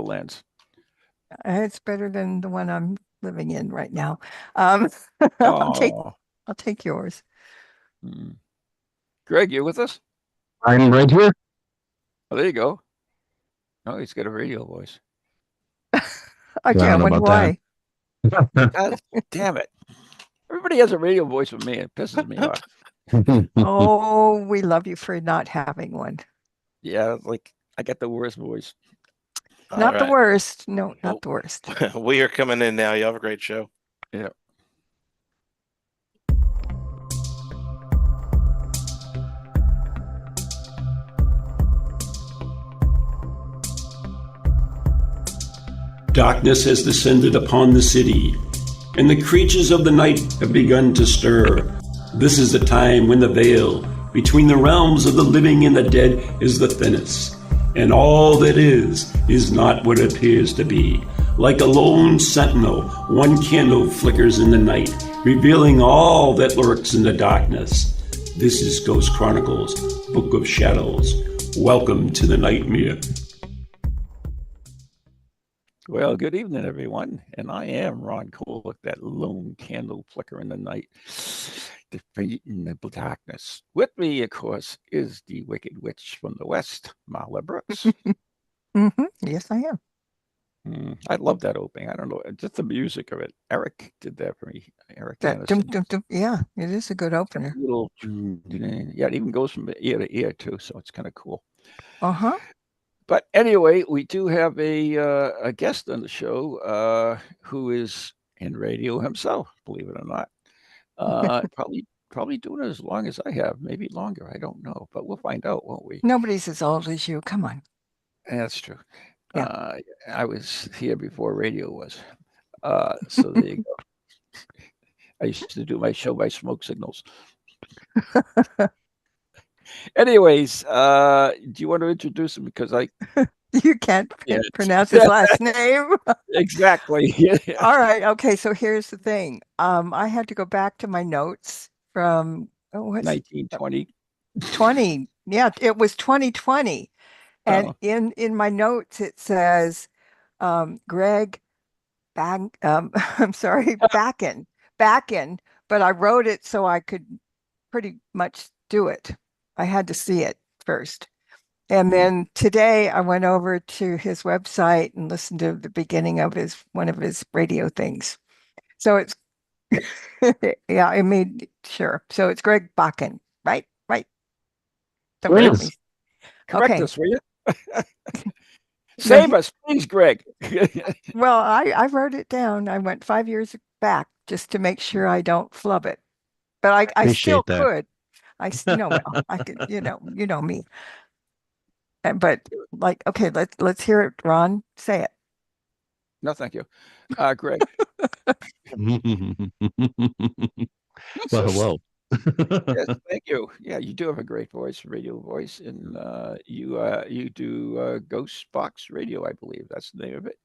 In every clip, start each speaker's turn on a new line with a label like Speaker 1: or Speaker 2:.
Speaker 1: lens?
Speaker 2: It's better than the one I'm living in right now. Um, I'll take
Speaker 1: Oh,
Speaker 2: I'll take yours.
Speaker 1: hmm. Greg, you with us?
Speaker 3: I'm right here.
Speaker 1: Oh, there you go. Oh, he's got a radio voice.
Speaker 2: I
Speaker 3: I don't
Speaker 2: can't
Speaker 3: know
Speaker 2: wonder
Speaker 3: about that.
Speaker 2: why.
Speaker 1: He does. Damn it. Everybody has a radio voice with me. It pisses me off.
Speaker 2: Oh, we love you for not having one.
Speaker 1: Yeah, like I got the worst voice.
Speaker 4: All
Speaker 2: Not the
Speaker 4: right.
Speaker 2: worst. No,
Speaker 4: Well,
Speaker 2: not the worst.
Speaker 4: we are coming in now. You have a great show.
Speaker 1: Yeah.
Speaker 5: Darkness has descended upon the city, and the creatures of the night have begun to stir. This is the time when the veil between the realms of the living and the dead is the thinnest, and all that is not what it appears to be. Like a lone sentinel, one candle flickers in the night, revealing all that lurks in the darkness. This is Ghost Chronicles, Book of Shadows. Welcome to the nightmare.
Speaker 1: Well, good evening, everyone. And I am Ron Kolick, that lone candle flicker in the night, defeating the darkness. With me, of course, is the Wicked Witch from the West, Marla Brooks.
Speaker 2: Yes, I am.
Speaker 1: I love that opening. I don't know, just the music of it. Eric did that for me. Eric
Speaker 2: That dum,
Speaker 1: Anderson.
Speaker 2: dum, dum. Yeah, it is a good opener.
Speaker 1: Little, yeah, it even goes from ear to ear too, so it's kind of cool.
Speaker 2: Uh-huh.
Speaker 1: But anyway, we do have a guest on the show who is in radio himself, believe it or not. Probably doing it as long as I have, maybe longer. I don't know, but we'll find out, won't we?
Speaker 2: Nobody's as old as you. Come on.
Speaker 1: That's true.
Speaker 2: Yeah.
Speaker 1: I was here before radio was. So there you go. I used to do my show by smoke signals. Anyways, do you want to introduce him? Because
Speaker 2: You can't
Speaker 1: yeah,
Speaker 2: pronounce his last name.
Speaker 1: exactly.
Speaker 2: All right. Okay. So here's the thing. I had to go back to my notes from what's
Speaker 1: 1920.
Speaker 2: 20. Yeah, it was 2020. And
Speaker 1: Oh,
Speaker 2: in my notes it says Greg I'm sorry, Backen, but I wrote it so I could pretty much do it. I had to see it first. And then today I went over to his website and listened to the beginning of one of his radio things. So it's yeah, I made sure. So it's Greg Bakken, right? Right. Don't tell me.
Speaker 1: correct
Speaker 2: Okay.
Speaker 1: us, will you?
Speaker 2: No,
Speaker 1: Save us, please, Greg.
Speaker 2: well, I wrote it down. I went 5 years back just to make sure I don't flub it. But I still
Speaker 3: Appreciate that.
Speaker 2: could. Well, I could, you know me. But like, okay, let's hear it, Ron. Say it.
Speaker 1: No, thank you. Greg.
Speaker 3: Well, hello.
Speaker 1: Yes, thank you. Yeah, you do have a great voice, radio voice, and you do Ghost Box Radio, I believe. That's the name of it.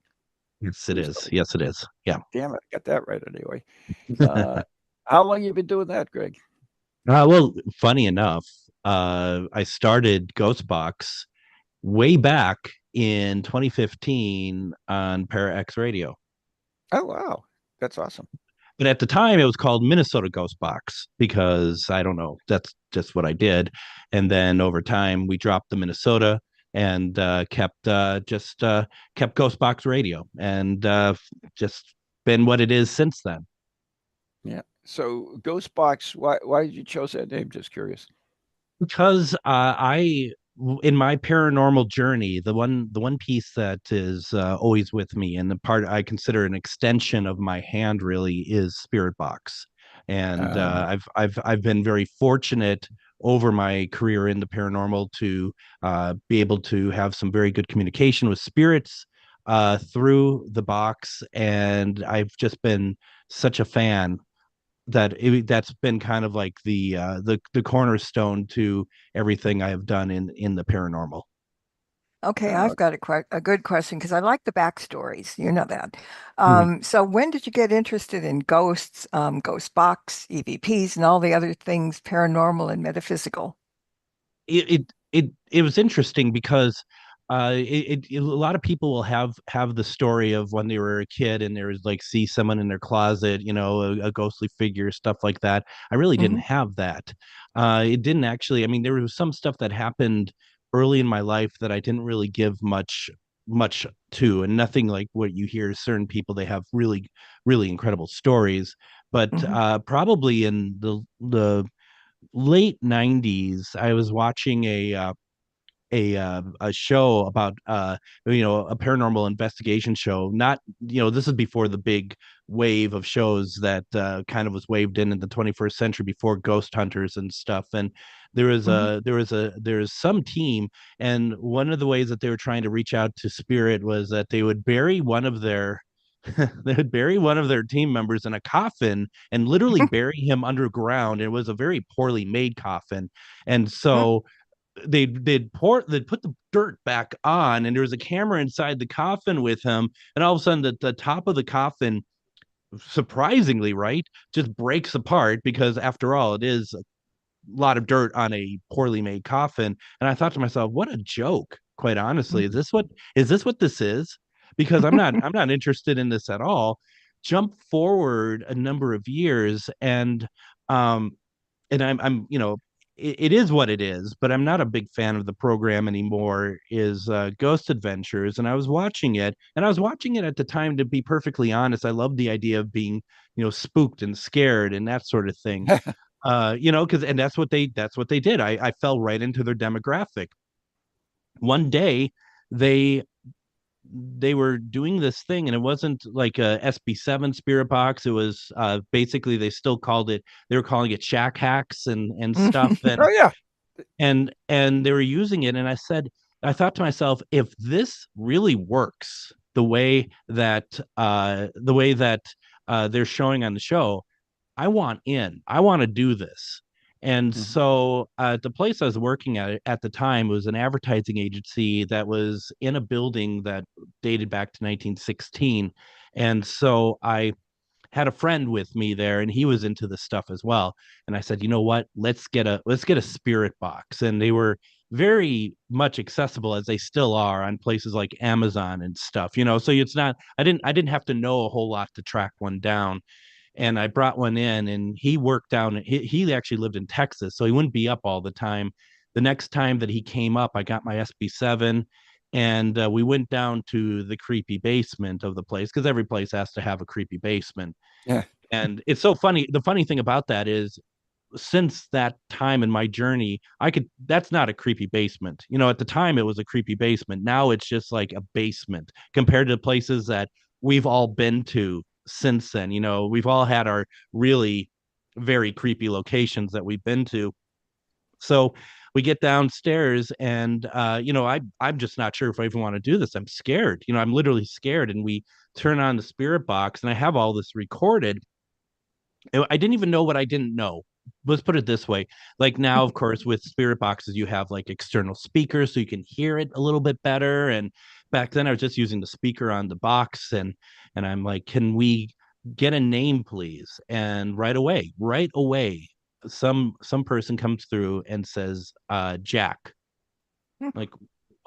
Speaker 3: Yes, it is. Yes, it is. Yeah.
Speaker 1: Damn it, I got that right anyway. How long you been doing that, Greg?
Speaker 3: Well, funny enough, I started Ghostbox way back in 2015 on Para X Radio.
Speaker 1: Oh, wow. That's awesome.
Speaker 3: But at the time, it was called Minnesota Ghostbox because I don't know, that's just what I did. And then over time, we dropped the Minnesota and kept Ghostbox Radio, and just been what it is since then.
Speaker 1: Yeah. So Ghost Box, why did you chose that name? Just curious.
Speaker 3: Because in my paranormal journey, the one piece that is always with me, and the part I consider an extension of my hand, really, is Spirit Box. And I've been very fortunate over my career in the paranormal to be able to have some very good communication with spirits through the box, and I've just been such a fan that's been kind of like the cornerstone to everything I have done in the paranormal.
Speaker 2: Okay,
Speaker 1: Uh,
Speaker 2: I've got a good question because I like the backstories. You know that.
Speaker 3: Mhm.
Speaker 2: So when did you get interested in ghosts, ghost box, EVPs, and all the other things paranormal and metaphysical?
Speaker 3: It was interesting because a lot of people will have the story of when they were a kid and there was like see someone in their closet, a ghostly figure, stuff like that. I really didn't
Speaker 2: Mhm.
Speaker 3: have that. It didn't actually. I mean, there was some stuff that happened early in my life that I didn't really give much to, and nothing like what you hear certain people. They have really really incredible stories, but
Speaker 2: Mhm.
Speaker 3: probably in the late 90s, I was watching a show about a paranormal investigation show. Not, this is before the big wave of shows that kind of was waved in the 21st century, before ghost hunters and stuff. And
Speaker 2: Mhm.
Speaker 3: there's some team, and one of the ways that they were trying to reach out to spirit was that they would bury one of their they would bury one of their team members in a coffin and literally bury him underground. It was a very poorly made coffin. And so they'd put the dirt back on, and there was a camera inside the coffin with him, and all of a sudden the top of the coffin, surprisingly, right, just breaks apart, because after all, it is a lot of dirt on a poorly made coffin. And I thought to myself, what a joke, quite honestly. Is this what this is? Because I'm not interested in this at all. Jump forward a number of years, um and I'm it is what it is, but I'm not a big fan of the program anymore, is Ghost Adventures. And I was watching it at the time, to be perfectly honest. I love the idea of being, spooked and scared and that sort of thing. Because and that's what they did. I fell right into their demographic. One day they they were doing this thing, and it wasn't like a SB7 spirit box. It was basically, they were calling it shack hacks and stuff.
Speaker 1: Oh yeah.
Speaker 3: And they were using it, and I thought to myself, if this really works the way that they're showing on the show, I want in. I want to do this. And
Speaker 1: Mhm.
Speaker 3: so the place I was working at the time was an advertising agency that was in a building that dated back to 1916. And so I had a friend with me there, and he was into this stuff as well. And I said, you know what, let's get a spirit box. And they were very much accessible, as they still are, on places like Amazon and stuff. So it's not, I didn't have to know a whole lot to track one down. And I brought one in, and he worked down. He actually lived in Texas, so he wouldn't be up all the time. The next time that he came up, I got my SB7, and we went down to the creepy basement of the place, because every place has to have a creepy basement.
Speaker 1: Yeah.
Speaker 3: And it's so funny. The funny thing about that is, since that time in my journey, that's not a creepy basement. At the time it was a creepy basement. Now it's just like a basement compared to places that we've all been to since then. We've all had our really very creepy locations that we've been to. So we get downstairs, and I'm just not sure if I even want to do this. I'm scared. I'm literally scared. And we turn on the spirit box, and I have all this recorded. I didn't even know what I didn't know. Let's put it this way. Like now, of course, with spirit boxes, you have like external speakers so you can hear it a little bit better. And back then I was just using the speaker on the box, and I'm like, can we get a name, please? And right away, some person comes through and says, Jack. Like,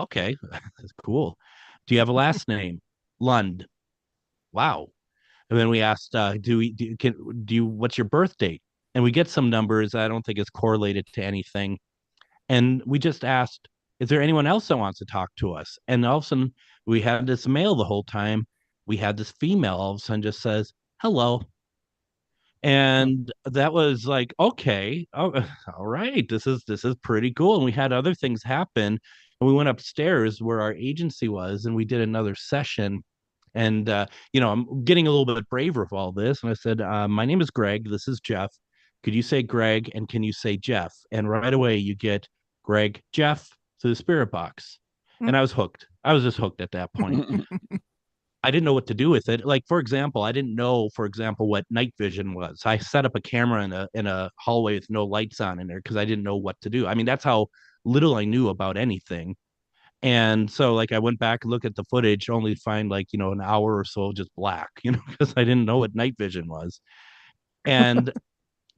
Speaker 3: okay, that's cool. Do you have a last name? Lund. Wow. And then we asked, what's your birth date? And we get some numbers. I don't think it's correlated to anything. And we just asked, is there anyone else that wants to talk to us? And all of a sudden, we had this male the whole time. We had this female all of a sudden just says, hello. And that was like, okay, oh, all right, this is pretty cool. And we had other things happen, and we went upstairs where our agency was, and we did another session. And I'm getting a little bit braver of all this, and I said, my name is Greg, this is Jeff, could you say Greg, and can you say Jeff? And right away you get Greg, Jeff, to the spirit box. And I was hooked. I was just hooked at that point. I didn't know what to do with it. Like, for example, I didn't know, for example, what night vision was. I set up a camera in a hallway with no lights on in there, because I didn't know what to do. I mean, that's how little I knew about anything. And so, like, I went back and looked at the footage, only to find, like, an hour or so just black, because I didn't know what night vision was. And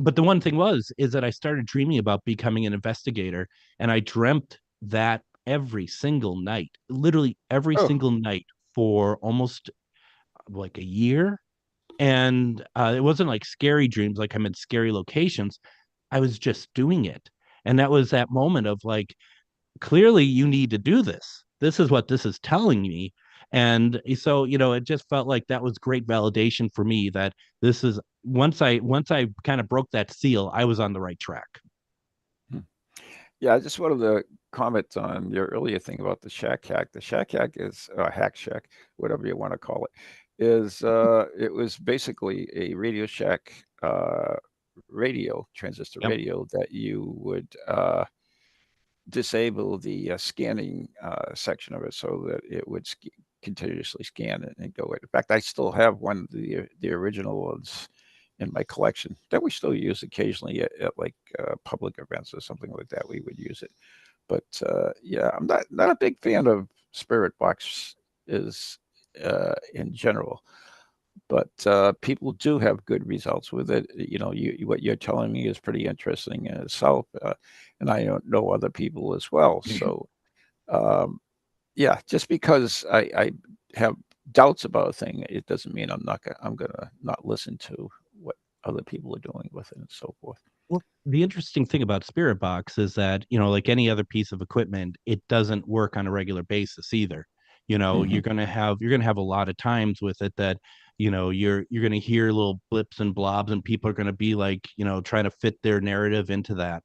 Speaker 3: but the one thing is that I started dreaming about becoming an investigator, and I dreamt that every single night, literally every
Speaker 1: Oh,
Speaker 3: single night for almost like a year. And it wasn't like scary dreams, like I'm in scary locations. I was just doing it. And that was that moment of like, clearly you need to do this. This is what this is telling me. And so, it just felt like that was great validation for me that this is once I kind of broke that seal, I was on the right track.
Speaker 1: yeah. I just wanted to comment on your earlier thing about the Shack Hack. The Shack Hack is Hack Shack, whatever you want to call it. It was basically a Radio Shack transistor
Speaker 3: Yep.
Speaker 1: radio that you would disable the scanning section of it so that it would continuously scan it and go in. In fact, I still have one of the original ones in my collection that we still use occasionally at like public events or something like that. We would use it, but yeah, I'm not a big fan of Spirit Box is in general. But people do have good results with it. What you're telling me is pretty interesting in itself, and I don't know other people as well. So, um, yeah, just because I have doubts about a thing, it doesn't mean I'm gonna not listen to what other people are doing with it and so forth.
Speaker 3: Well, the interesting thing about Spirit Box is that, like any other piece of equipment, it doesn't work on a regular basis either.
Speaker 1: Hmm.
Speaker 3: You're gonna have a lot of times with it that, you're gonna hear little blips and blobs, and people are gonna be like, trying to fit their narrative into that.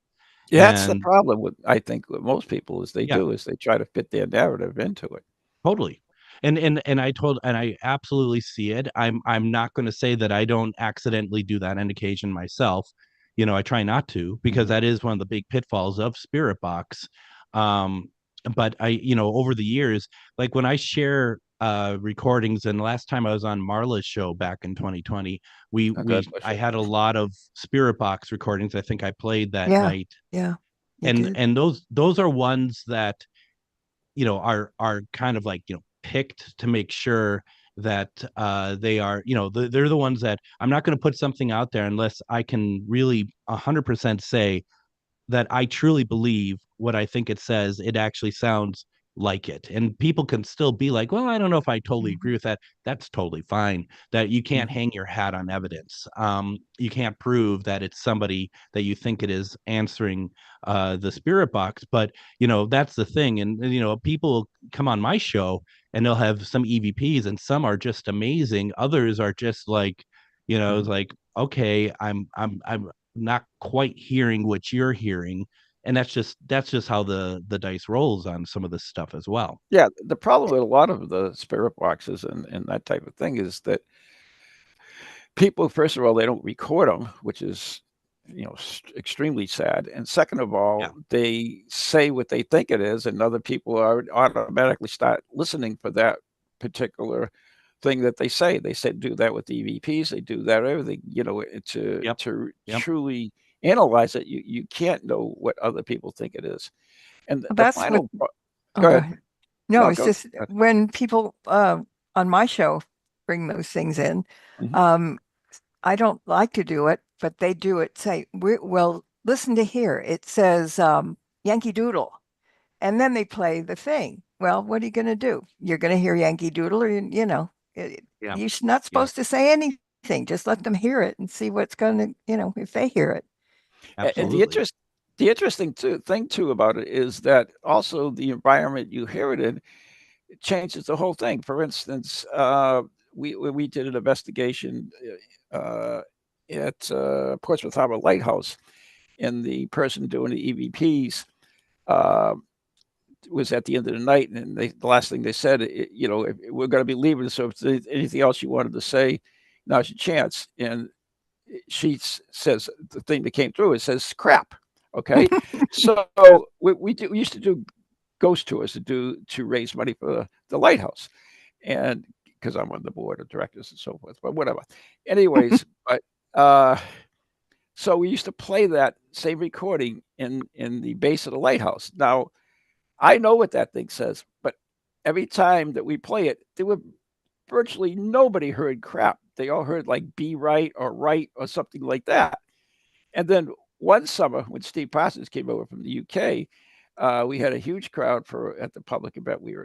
Speaker 1: Yeah, that's the
Speaker 3: And
Speaker 1: problem with I think with most people
Speaker 3: yeah,
Speaker 1: is they try to fit their narrative into it.
Speaker 3: totally. And I absolutely see it. I'm not going to say that I don't accidentally do that on occasion myself. I try not to, because
Speaker 1: Hmm.
Speaker 3: that is one of the big pitfalls of Spirit Box. Um, but over the years, like when I share recordings, and last time I was on Marla's show back in 2020,
Speaker 1: Oh, God
Speaker 3: I
Speaker 1: bless you.
Speaker 3: had a lot of Spirit Box recordings I think I played that
Speaker 2: Yeah,
Speaker 3: night.
Speaker 2: yeah, you
Speaker 3: And
Speaker 2: did.
Speaker 3: and those are ones that are kind of like picked to make sure that they are they're the ones that I'm not going to put something out there unless I can really 100% say that I truly believe what I think it says. It actually sounds like it. And people can still be like, well, I don't know if I totally agree
Speaker 2: Mhm.
Speaker 3: with that. That's totally fine. That you can't
Speaker 1: Mhm.
Speaker 3: hang your hat on evidence. You can't prove that it's somebody that you think it is answering the Spirit Box. But, that's the thing. And, people come on my show and they'll have some EVPs, and some are just amazing. Others are just like, it's
Speaker 1: Mhm.
Speaker 3: like, okay, I'm not quite hearing what you're hearing. And that's just how the dice rolls on some of this stuff as well.
Speaker 1: Yeah, the problem with a lot of the spirit boxes and that type of thing is that people, first of all, they don't record them, which is, extremely sad. And second of
Speaker 3: Yeah.
Speaker 1: all, they say what they think it is, and other people are automatically start listening for that particular thing that they say. They say do that with EVPs. They do that everything.
Speaker 3: Yep.
Speaker 1: To
Speaker 3: Yep.
Speaker 1: truly analyze it, you can't know what other people think it is. And
Speaker 2: Well,
Speaker 1: the
Speaker 2: that's what.
Speaker 1: final,
Speaker 2: Oh,
Speaker 1: go
Speaker 2: go
Speaker 1: ahead.
Speaker 2: ahead. No,
Speaker 1: No,
Speaker 2: it's
Speaker 1: go.
Speaker 2: just when people on my show bring those things in,
Speaker 1: Mhm.
Speaker 2: um, I don't like to do it, but they do it. Say, well, listen to here. It says Yankee Doodle, and then they play the thing. Well, what are you going to do? You're going to hear Yankee Doodle, or
Speaker 3: Yeah.
Speaker 2: you're not
Speaker 3: Yeah.
Speaker 2: supposed to say anything. Just let them hear it and see what's going to, if they hear it.
Speaker 1: And
Speaker 3: Absolutely.
Speaker 1: the interesting thing too about it is that also the environment you hear it in changes the whole thing. For instance, we did an investigation uh, at Portsmouth Harbor Lighthouse, and the person doing the EVPs uh, was at the end of the night, and the last thing they said, if we're going to be leaving, so if there's anything else you wanted to say, now's your chance. And she says the thing that came through, it says crap. Okay. So we used to do ghost tours to raise money for the lighthouse. And because I'm on the board of directors and so forth, but whatever. Anyways, but uh, so we used to play that same recording in the base of the lighthouse. Now I know what that thing says, but every time that we play it, there were virtually nobody heard crap. They all heard like be right or something like that. And then one summer when Steve Parsons came over from the UK, We had a huge crowd at the public event we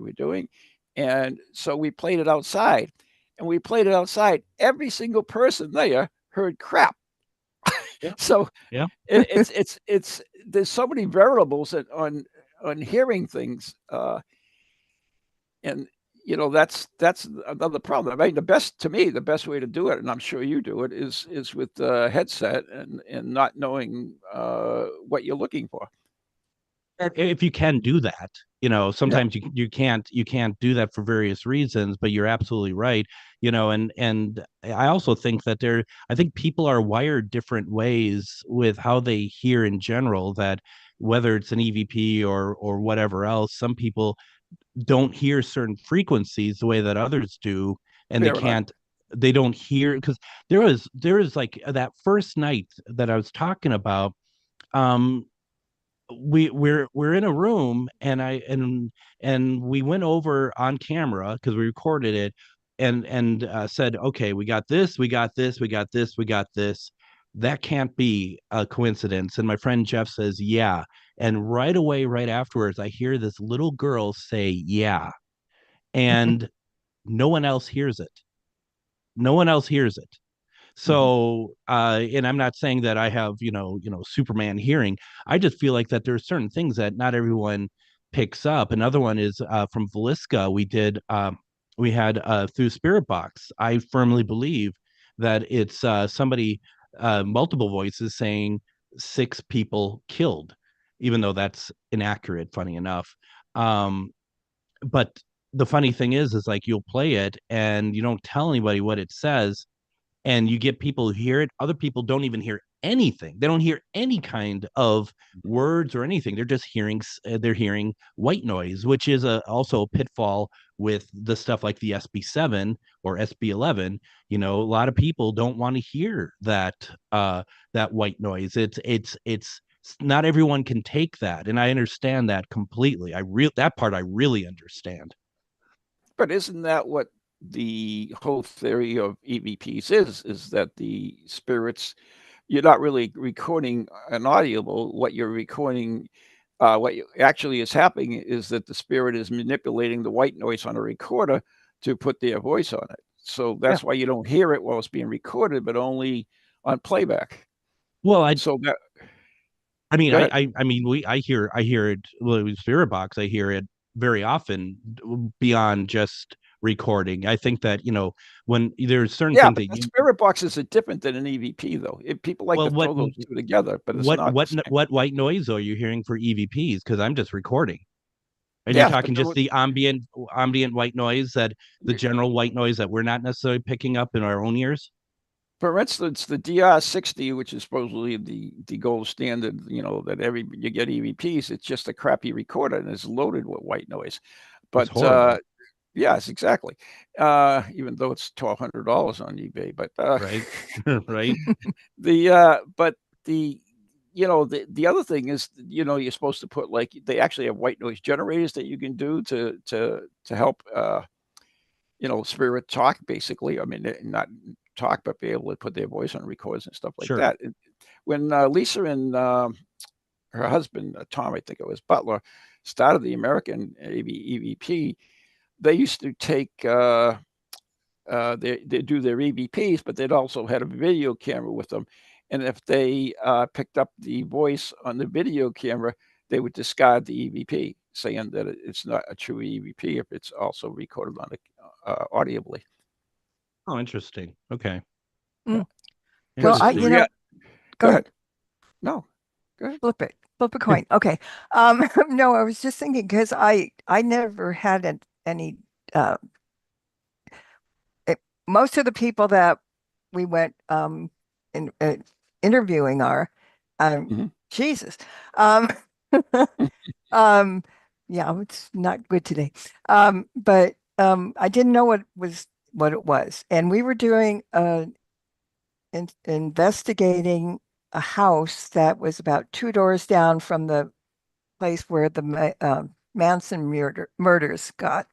Speaker 1: were doing, and so we played it outside, and we played it outside. Every single person there heard crap.
Speaker 3: Yeah.
Speaker 1: So
Speaker 3: Yeah.
Speaker 1: it's there's so many variables on hearing things, and that's another problem. I mean, the best way to do it, and I'm sure you do it, is with the headset and not knowing what you're looking for.
Speaker 3: If you can do that,
Speaker 1: Yeah,
Speaker 3: sometimes you can't do that for various reasons, but you're absolutely right. And I also think that I think people are wired different ways with how they hear in general, that whether it's an EVP or whatever else, some people don't hear certain frequencies the way that others do, and
Speaker 1: fair enough.
Speaker 3: they don't hear, because there is like that first night that I was talking about. um we're in a room, and we went over on camera because we recorded it, and said, okay, we got this, we got this, we got this, we got this. That can't be a coincidence. And my friend Jeff says, yeah. And right away, right afterwards, I hear this little girl say, yeah. And no one else hears it. No one else hears it.
Speaker 1: Mhm.
Speaker 3: So, and I'm not saying that I have, Superman hearing. I just feel like that there's certain things that not everyone picks up. Another one is from Velisca. We had through Spirit Box. I firmly believe that it's somebody, multiple voices saying 6 people killed, even though that's inaccurate, funny enough. But the funny thing is like you'll play it and you don't tell anybody what it says, and you get people who hear it. Other people don't even hear anything. They don't hear any kind of words or anything. They're hearing white noise, which is also a pitfall with the stuff like the SB7 or SB11. A lot of people don't want to hear that white noise. It's not everyone can take that, and I understand that completely. That part I really understand.
Speaker 1: But isn't that what the whole theory of EVPs is that the spirits, you're not really recording an audible. What you're recording, actually is happening is that the spirit is manipulating the white noise on a recorder to put their voice on it. So
Speaker 3: Yeah.
Speaker 1: that's why you don't hear it while it's being recorded, but only on playback.
Speaker 3: Well,
Speaker 1: So that,
Speaker 3: I mean,
Speaker 1: go
Speaker 3: I,
Speaker 1: ahead.
Speaker 3: I, I mean, I hear it. Well, with Spirit Box, I hear it very often beyond just recording. I think that when there's certain
Speaker 1: Yeah,
Speaker 3: things
Speaker 1: but
Speaker 3: that
Speaker 1: the spirit boxes are different than an EVP, though. People like
Speaker 3: well,
Speaker 1: to throw those two together, but it's not the same.
Speaker 3: what white noise are you hearing for EVPs? Because I'm just recording, and you're
Speaker 1: Yes, but
Speaker 3: talking just the ambient white noise, that the general white noise that we're not necessarily picking up in our own ears.
Speaker 1: for instance, the DR60, which is supposedly the gold standard, that you get EVPs, it's just a crappy recorder and it's loaded with white noise.
Speaker 3: It's
Speaker 1: But
Speaker 3: horrible,
Speaker 1: yes, exactly. Even though it's $1,200 on eBay, but
Speaker 3: right? Right?
Speaker 1: but the the other thing is, you're supposed to put, like, they actually have white noise generators that you can do to help spirit talk, basically. I mean, not talk, but be able to put their voice on records and stuff like
Speaker 3: Sure.
Speaker 1: that. When Lisa and her husband, Tom, I think it was Butler, started the American EVP, they used to take they do their EVPs, but they'd also had a video camera with them. And if they picked up the voice on the video camera, they would discard the EVP, saying that it's not a true EVP if it's also recorded on audibly.
Speaker 3: Oh, interesting. Okay.
Speaker 1: Yeah,
Speaker 2: Mm. Well,
Speaker 1: because
Speaker 3: Interesting.
Speaker 2: go
Speaker 1: go
Speaker 2: ahead.
Speaker 1: ahead. No, go ahead.
Speaker 2: Flip a coin. Okay. No, I was just thinking because I never had any. Uh, Most of the people that we went in interviewing are,
Speaker 1: Mhm.
Speaker 2: Jesus. Um, um, yeah, it's not good today. But I didn't know what it was, and we were doing investigating a house that was about 2 doors down from the place where the Manson murders got.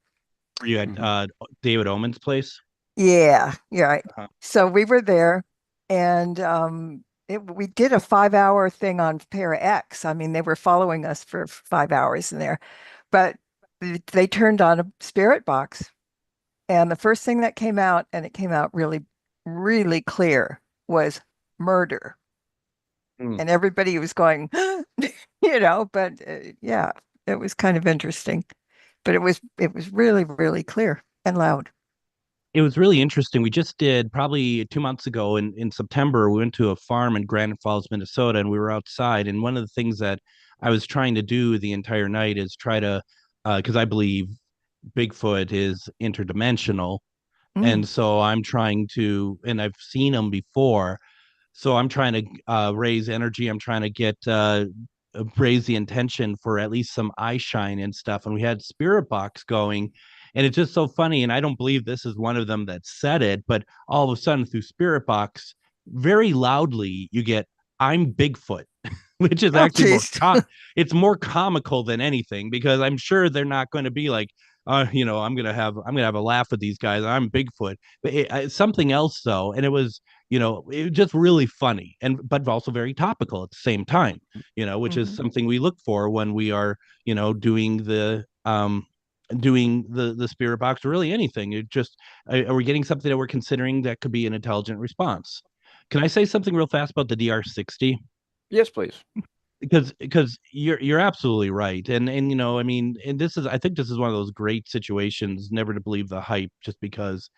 Speaker 3: Were you at
Speaker 1: Mhm.
Speaker 3: David Omen's place?
Speaker 2: Yeah, yeah, right.
Speaker 3: Uh-huh.
Speaker 2: So we were there, and we did a 5 hour thing on Para X. I mean, they were following us for 5 hours in there, but they turned on a spirit box. And the first thing that came out, and it came out really, really clear, was murder.
Speaker 3: Mm.
Speaker 2: And everybody was going, but yeah, it was kind of interesting. But it was really, really clear and loud.
Speaker 3: It was really interesting. We just did probably 2 months ago in September. We went to a farm in Granite Falls, Minnesota, and we were outside. And one of the things that I was trying to do the entire night is try to, because I believe Bigfoot is interdimensional.
Speaker 2: Mm.
Speaker 3: And so I'm trying to, and I've seen them before. So I'm trying to raise energy. I'm trying to get raise the intention for at least some eye shine and stuff. And we had Spirit Box going, and it's just so funny. And I don't believe this is one of them that said it, but all of a sudden through Spirit Box, very loudly you get "I'm Bigfoot," which is
Speaker 2: Oh,
Speaker 3: actually
Speaker 2: geez.
Speaker 3: it's more comical than anything, because I'm sure they're not going to be like, I'm gonna have a laugh with these guys. I'm Bigfoot, but it's something else though, and it was just really funny, and but also very topical at the same time, which is
Speaker 2: Mhm.
Speaker 3: something we look for when we are, doing the spirit box, or really anything. It just Are we getting something that we're considering that could be an intelligent response? Can I say something real fast about the DR60?
Speaker 1: Yes, please.
Speaker 3: Because you're absolutely right, and I mean, and I think this is one of those great situations, never to believe the hype just because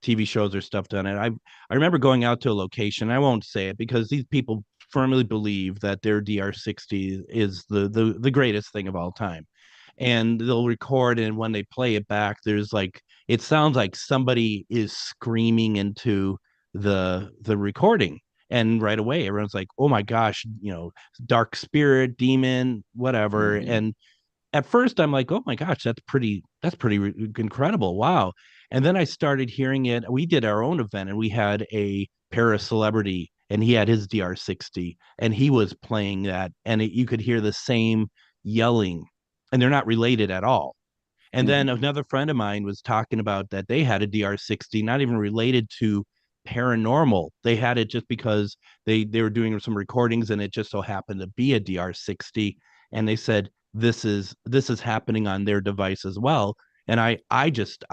Speaker 3: TV shows or stuff done it. I remember going out to a location. I won't say it because these people firmly believe that their DR60 is the greatest thing of all time, and they'll record, and when they play it back, there's like, it sounds like somebody is screaming into the recording. And right away everyone's like, oh my gosh, dark spirit, demon, whatever.
Speaker 1: Mhm.
Speaker 3: And at first I'm like, oh my gosh, that's pretty incredible, wow. And then I started hearing it. We did our own event, and we had a para celebrity, and he had his DR60, and he was playing that, and you could hear the same yelling, and they're not related at all. And then
Speaker 1: Mhm.
Speaker 3: another friend of mine was talking about that they had a DR60, not even related to paranormal. They had it just because they were doing some recordings, and it just so happened to be a DR60. And they said this is happening on their device as well. And I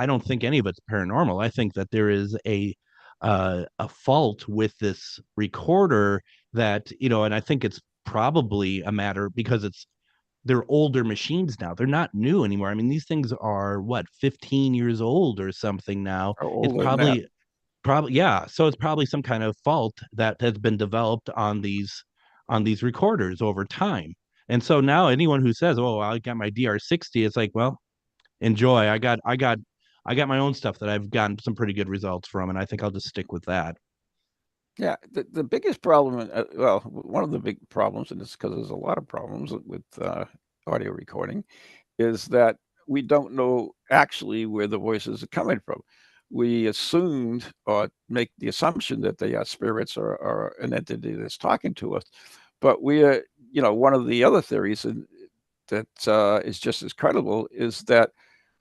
Speaker 3: don't think any of it's paranormal. I think that there is a fault with this recorder, that, and I think it's probably a matter because they're older machines now. They're not new anymore. I mean, these things are what, 15 years old or something now.
Speaker 1: Or
Speaker 3: It's
Speaker 1: older than that.
Speaker 3: probably yeah. So it's probably some kind of fault that has been developed on these recorders over time. And so now anyone who says, "Oh, I got my DR60," it's like, well, enjoy. I got my own stuff that I've gotten some pretty good results from, and I think I'll just stick with that.
Speaker 1: Yeah, the biggest problem, well, one of the big problems, and it's because there's a lot of problems with audio recording, is that we don't know actually where the voices are coming from. We assumed or make the assumption that they are spirits or an entity that's talking to us. But we are, one of the other theories that is just as credible is that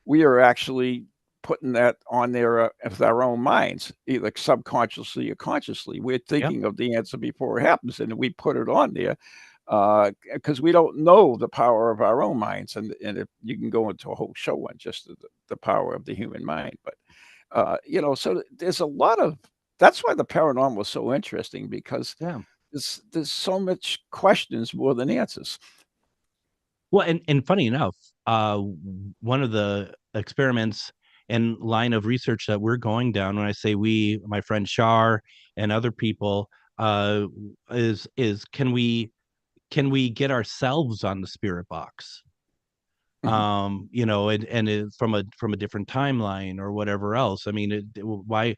Speaker 1: we are actually putting that on there with our own minds, either subconsciously or consciously. We're
Speaker 3: Yeah.
Speaker 1: thinking of the answer before it happens, and we put it on there because we don't know the power of our own minds. And if you can go into a whole show on just the power of the human mind. But, so there's a lot of that's why the paranormal is so interesting because
Speaker 3: Yeah.
Speaker 1: there's so much questions more than answers.
Speaker 3: Well, and funny enough, one of the experiments and line of research that we're going down, when I say we, my friend Shar and other people, uh, is can we get ourselves on the spirit box?
Speaker 1: Mhm.
Speaker 3: From a different timeline or whatever else. I mean, why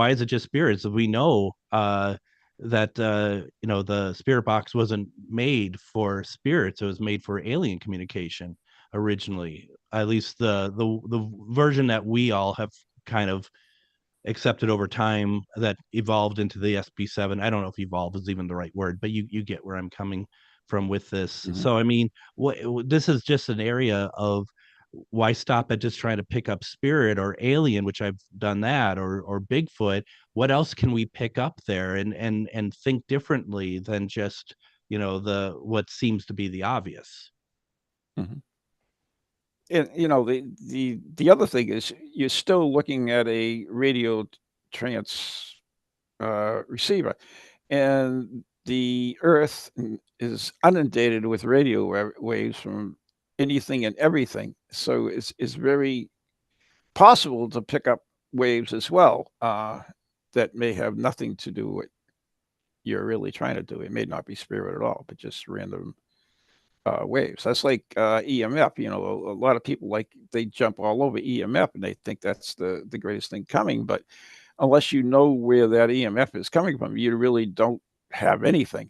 Speaker 3: is it just spirits? We know that the spirit box wasn't made for spirits. It was made for alien communication originally, at least the version that we all have kind of accepted over time, that evolved into the SP7. I don't know if evolve is even the right word, but you get where I'm coming from with this.
Speaker 1: Mhm.
Speaker 3: So I mean, this is just an area of why stop at just trying to pick up spirit or alien, which I've done that, or Bigfoot? What else can we pick up there and think differently than just, the what seems to be the obvious?
Speaker 1: Mhm. And the other thing is you're still looking at a radio trans receiver, and the Earth is inundated with radio waves from anything and everything. So it's very possible to pick up waves as well that may have nothing to do with what you're really trying to do. It may not be spirit at all, but just random waves. That's like EMF. A lot of people they jump all over EMF and they think that's the greatest thing coming. But unless you know where that EMF is coming from, you really don't have anything.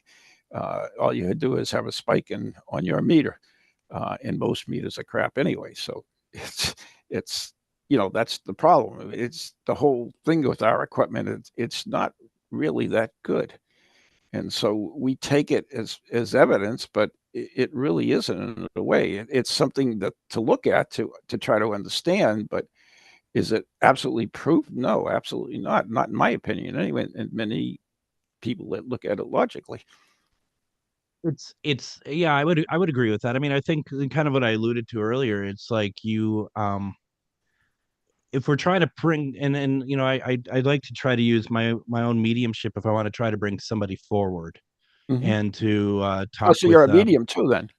Speaker 1: All you do is have a spike on your meter, and most meters are crap anyway. So it's that's the problem. It's the whole thing with our equipment. It's not really that good. And so we take it as evidence, but it really isn't in a way. It's something to look at to try to understand, but is it absolutely proof? No, absolutely not. Not in my opinion, anyway, and many people that look at it logically.
Speaker 3: It's yeah, I would agree with that. I mean, I think kind of what I alluded to earlier, it's like if we're trying to bring and I'd like to try to use my own mediumship if I want to try to bring somebody forward
Speaker 1: Mhm.
Speaker 3: and to
Speaker 1: Oh,
Speaker 3: talk
Speaker 1: so
Speaker 3: with
Speaker 1: you're a
Speaker 3: them.
Speaker 1: medium too, then?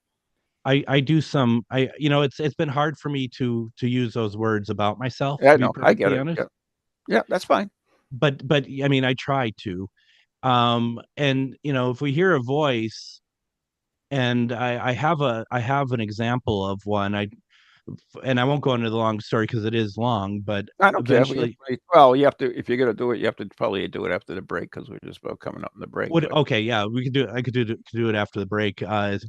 Speaker 3: I do some it's been hard for me to use those words about myself,
Speaker 1: Yeah, I
Speaker 3: to be
Speaker 1: know. I get
Speaker 3: perfectly
Speaker 1: it.
Speaker 3: honest.
Speaker 1: Yeah, yeah, that's fine.
Speaker 3: But I mean, I try to. And if we hear a voice, and I have an example of one. And I won't go into the long story because it is long, but
Speaker 1: I don't care.
Speaker 3: eventually.
Speaker 1: Well, you have to if you're gonna do it, you have to probably do it after the break because we're just about coming up in the break.
Speaker 3: Would
Speaker 1: But
Speaker 3: Okay, yeah, we could do it. I could do it after the break.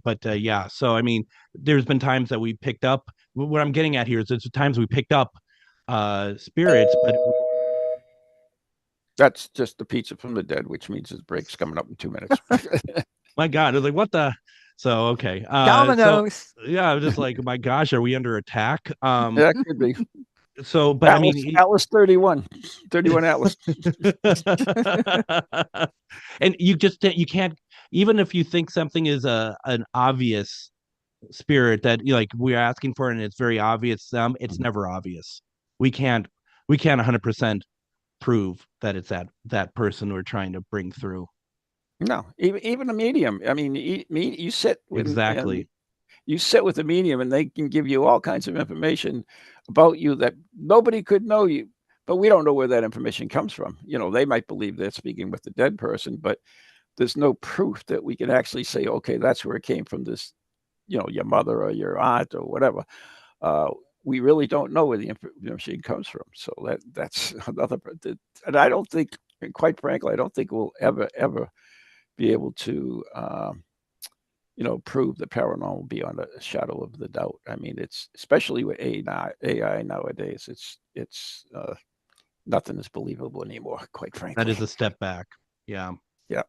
Speaker 3: But yeah, so I mean, there's been times that we picked up. What I'm getting at here is there's times we picked up spirits, but
Speaker 1: that's just the pizza from the dead, which means his break's coming up in 2 minutes.
Speaker 3: my God, it's like what the. So okay, so
Speaker 2: Dominoes.
Speaker 3: yeah, I was just like, my gosh, are we under attack?
Speaker 1: Yeah, could be.
Speaker 3: So, but I mean,
Speaker 1: Atlas 31 Atlas.
Speaker 3: and you can't, even if you think something is an obvious spirit that like we're asking for and it's very obvious it's never obvious. We can't 100% prove that it's that person we're trying to bring through.
Speaker 1: No, even a medium. I mean, you sit with
Speaker 3: Exactly.
Speaker 1: you sit with a medium, and they can give you all kinds of information about you that nobody could know you. But we don't know where that information comes from. They might believe they're speaking with the dead person, but there's no proof that we can actually say, okay, that's where it came from. This, your mother or your aunt or whatever. We really don't know where the information comes from. So that's another. And I don't think, quite frankly, I don't think we'll ever be able to, prove the paranormal beyond a shadow of the doubt. I mean, it's especially with AI nowadays. It's nothing is believable anymore. Quite frankly,
Speaker 3: That is a step back. Yeah.
Speaker 1: Yeah.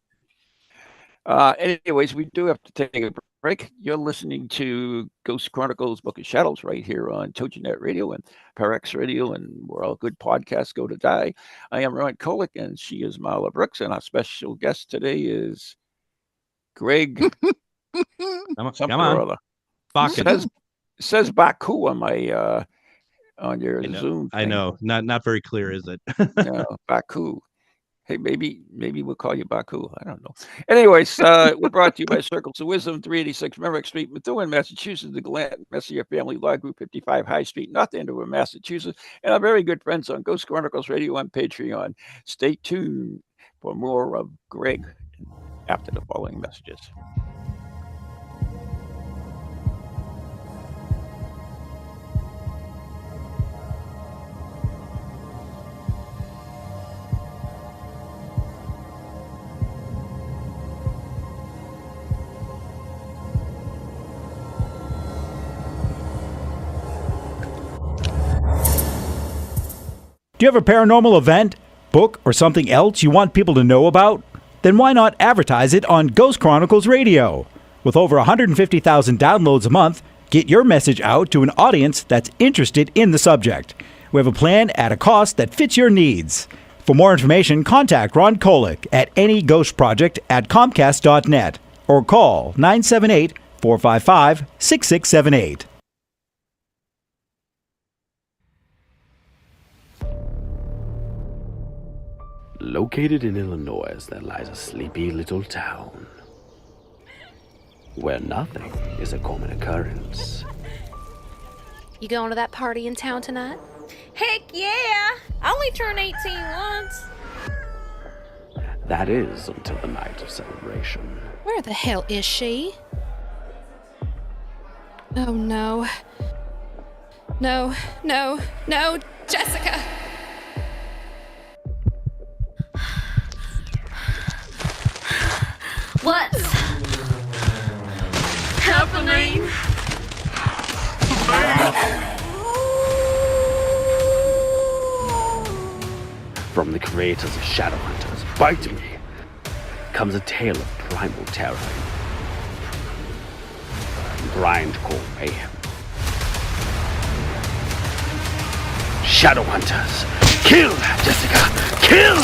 Speaker 1: Anyways, we do have to take a break. You're listening to Ghost Chronicles Book of Shadows right here on TogiNet Radio and Parax Radio, and where all good podcasts go to die. I am Ron Kolick, and she is Marla Brooks, and our special guest today is Greg
Speaker 3: Come
Speaker 1: something
Speaker 3: on.
Speaker 1: or other.
Speaker 3: Bakken.
Speaker 1: Says Baku on my on your Zoom thing.
Speaker 3: I know. Not very clear, is it?
Speaker 1: No, Baku. Hey, maybe we'll call you Baku. I don't know. Anyways, we're brought to you by Circles of Wisdom, 386 Merrick Street, Methuen, Massachusetts, the Glant Messier Family Law Group, 55 High Street, North Andover, Massachusetts, and our very good friends on Ghost Chronicles Radio on Patreon. Stay tuned for more of Greg after the following messages.
Speaker 6: Do you have a paranormal event, book, or something else you want people to know about? Then why not advertise it on Ghost Chronicles Radio? With over 150,000 downloads a month, Get your message out to an audience that's interested in the subject. We have a plan at a cost that fits your needs. For more information, contact Ron Kolick at anyghostproject@comcast.net or call 978-455-6678.
Speaker 7: Located in Illinois, there lies a sleepy little town where nothing is a common occurrence.
Speaker 8: You going to that party in town tonight?
Speaker 9: Heck yeah! I only turned 18 once.
Speaker 7: That is until the night of celebration.
Speaker 8: Where the hell is she? Oh no. No, no, no, Jessica!
Speaker 9: What's happening?
Speaker 7: From the creators of Shadowhunters, Bite Me, comes a tale of primal terror and grindcore mayhem. Shadowhunters, kill, Jessica, kill!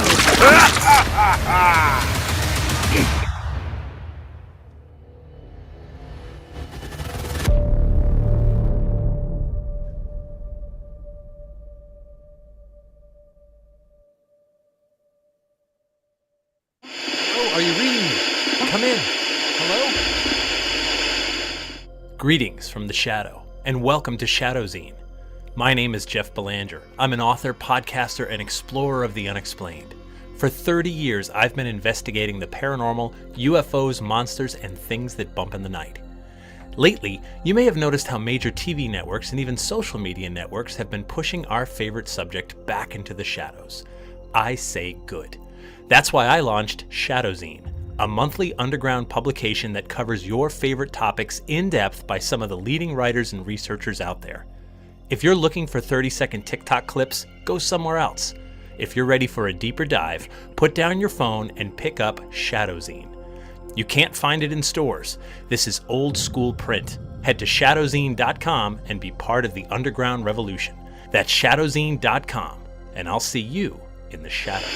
Speaker 10: Are you reading me? Come in. Hello? Greetings from the Shadow, and welcome to Shadowzine. My name is Jeff Belanger. I'm an author, podcaster, and explorer of the unexplained. For 30 years, I've been investigating the paranormal, UFOs, monsters, and things that bump in the night. Lately, you may have noticed how major TV networks and even social media networks have been pushing our favorite subject back into the shadows. I say good. That's why I launched Shadowzine, a monthly underground publication that covers your favorite topics in depth by some of the leading writers and researchers out there. If you're looking for 30-second TikTok clips, go somewhere else. If you're ready for a deeper dive, put down your phone and pick up Shadowzine. You can't find it in stores. This is old school print. Head to shadowzine.com and be part of the underground revolution. That's shadowzine.com, and I'll see you in the shadow.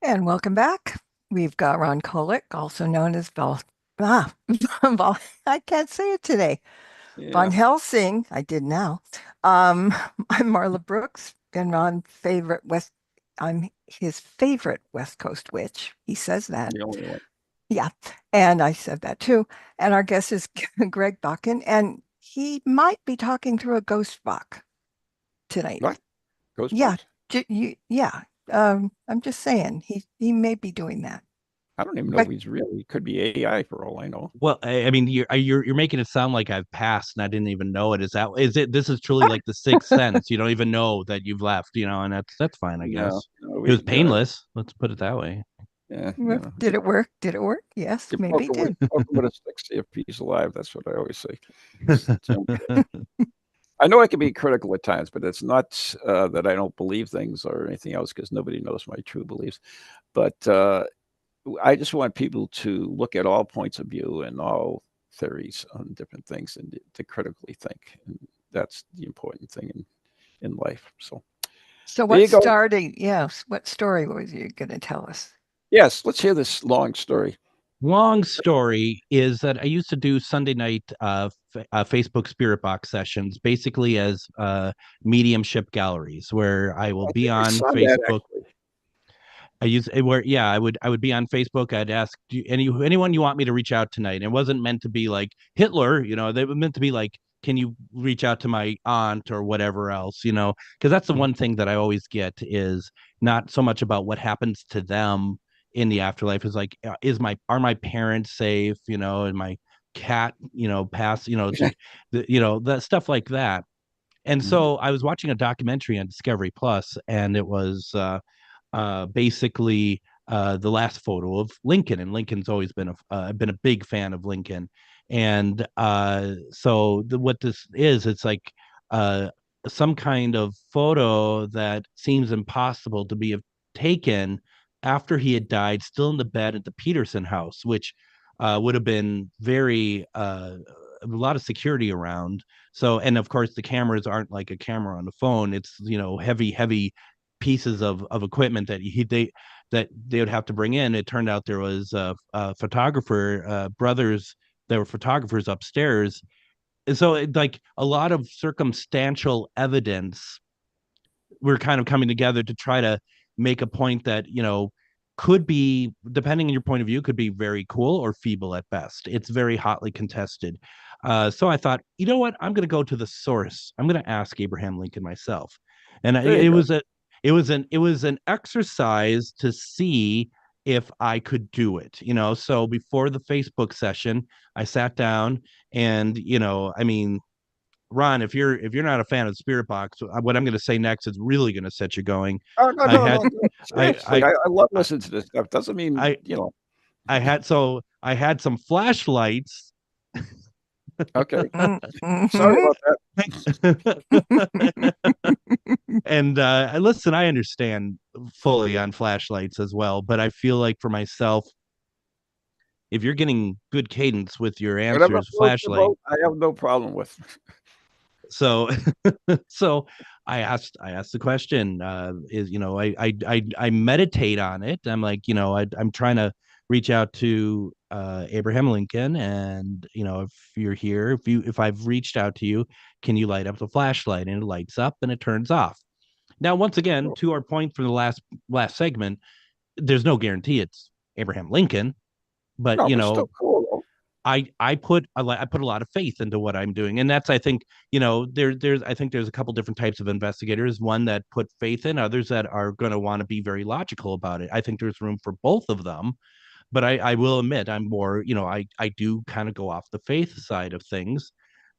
Speaker 2: And welcome back. We've got Ron Kolick, also known as I can't say it today.
Speaker 1: Yeah.
Speaker 2: Von Helsing. I did now. I'm Marla Brooks, and I'm his favorite West Coast witch. He says that.
Speaker 1: The only one.
Speaker 2: Yeah, and I said that too. And our guest is Greg Bakken, and he might be talking through a ghost box tonight.
Speaker 1: What? Ghost
Speaker 2: Yeah,
Speaker 1: box?
Speaker 2: yeah. I'm just saying he may be doing that.
Speaker 1: I don't even know if he's really. Could be AI for all I know.
Speaker 3: Well, I mean, you're making it sound like I've passed and I didn't even know it. Is it? This is truly like the sixth sense. You don't even know that you've left, and that's fine, I guess.
Speaker 1: No,
Speaker 3: It was painless. Let's put it that way.
Speaker 1: Yeah.
Speaker 2: Did it work? Did it work? Yes,
Speaker 1: You
Speaker 2: maybe it
Speaker 1: poke
Speaker 2: did.
Speaker 1: with a stick, see if he's alive. That's what I always say. I know I can be critical at times, but it's not that I don't believe things or anything else, because nobody knows my true beliefs. But I just want people to look at all points of view and all theories on different things and to critically think. And that's the important thing in life. So
Speaker 2: what story was you going to tell us?
Speaker 1: Yes, let's hear this long story.
Speaker 3: Long story is that I used to do Sunday night Facebook Spirit Box sessions, basically as mediumship galleries, where I will be on Facebook. I would be on Facebook. I'd ask anyone you want me to reach out tonight. It wasn't meant to be like Hitler, they were meant to be like, can you reach out to my aunt or whatever else, because that's the one thing that I always get is not so much about what happens to them in the afterlife. Is like, are my parents safe, and my cat, pass, it's like, that stuff like that. And so I was watching a documentary on Discovery Plus, and it was basically the last photo of Lincoln, and Lincoln's always been a big fan of Lincoln, and so what this is, it's like uh, some kind of photo that seems impossible to be taken after he had died, still in the bed at the Peterson house, which would have been very a lot of security around. So, and of course, the cameras aren't like a camera on the phone. It's heavy pieces of equipment that they would have to bring in. It turned out there was a photographer brothers that were photographers upstairs, and so like a lot of circumstantial evidence we're kind of coming together to try to make a point that could be, depending on your point of view, could be very cool or feeble at best. It's very hotly contested. So I thought, you know what, I'm going to go to the source. I'm going to ask Abraham Lincoln myself. And it was an exercise to see if I could do it. So before the Facebook session, I sat down and I mean, Ron, if you're not a fan of Spirit Box, what I'm going to say next is really going to set you going.
Speaker 1: Oh, no,
Speaker 3: I
Speaker 1: no,
Speaker 3: had,
Speaker 1: no. Seriously, I love listening to this stuff. Doesn't mean,
Speaker 3: I had some flashlights.
Speaker 1: Okay.
Speaker 2: Mm-hmm.
Speaker 1: Sorry about
Speaker 3: that. And listen, I understand fully on flashlights as well, but I feel like for myself, if you're getting good cadence with your answers, flashlight,
Speaker 1: I have no problem with.
Speaker 3: So I asked the question, I meditate on it. I'm like, I'm trying to reach out to Abraham Lincoln, and if you're here, if I've reached out to you, can you light up the flashlight? And it lights up and it turns off. Now, once again, to our point from the last segment, there's no guarantee it's Abraham Lincoln, but
Speaker 1: still cool, though.
Speaker 3: I put a lot of faith into what I'm doing, and that's, I think, there's a couple different types of investigators. One that put faith in, others that are going to want to be very logical about it. I think there's room for both of them, but I will admit I'm more, I do kind of go off the faith side of things,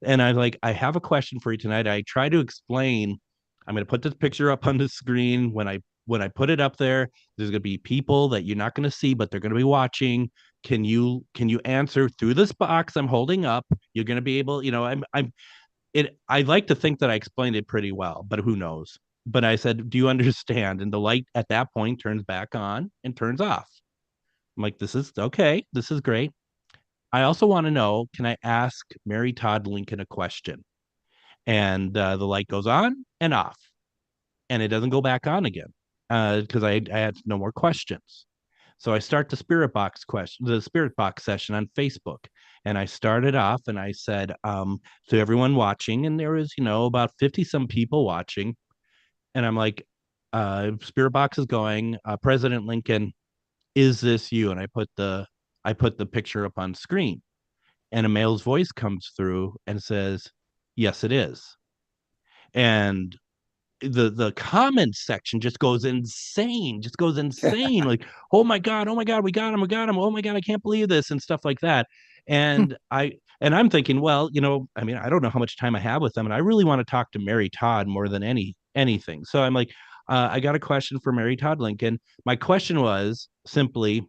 Speaker 3: and I have a question for you tonight. I try to explain. I'm going to put this picture up on the screen. When I put it up there, there's going to be people that you're not going to see, but they're going to be watching. Can you answer through this box I'm holding up? You're going to be able, I like to think that I explained it pretty well, but who knows? But I said, do you understand? And the light at that point turns back on and turns off. I'm like, this is okay. This is great. I also want to know, can I ask Mary Todd Lincoln a question? And the light goes on and off, and it doesn't go back on again because I had no more questions. So I start the Spirit Box session on Facebook, and I started off and I said to everyone watching, and there was about 50 some people watching, and I'm like, Spirit Box is going, President Lincoln, is this you? And I put the picture up on screen, and a male's voice comes through and says, yes, it is. And the comments section just goes insane like, oh my god, we got him, oh my god, I can't believe this, and stuff like that. And I'm thinking, well, I mean, I don't know how much time I have with them, and I really want to talk to Mary Todd more than anything. So I'm like, I got a question for Mary Todd Lincoln. My question was simply,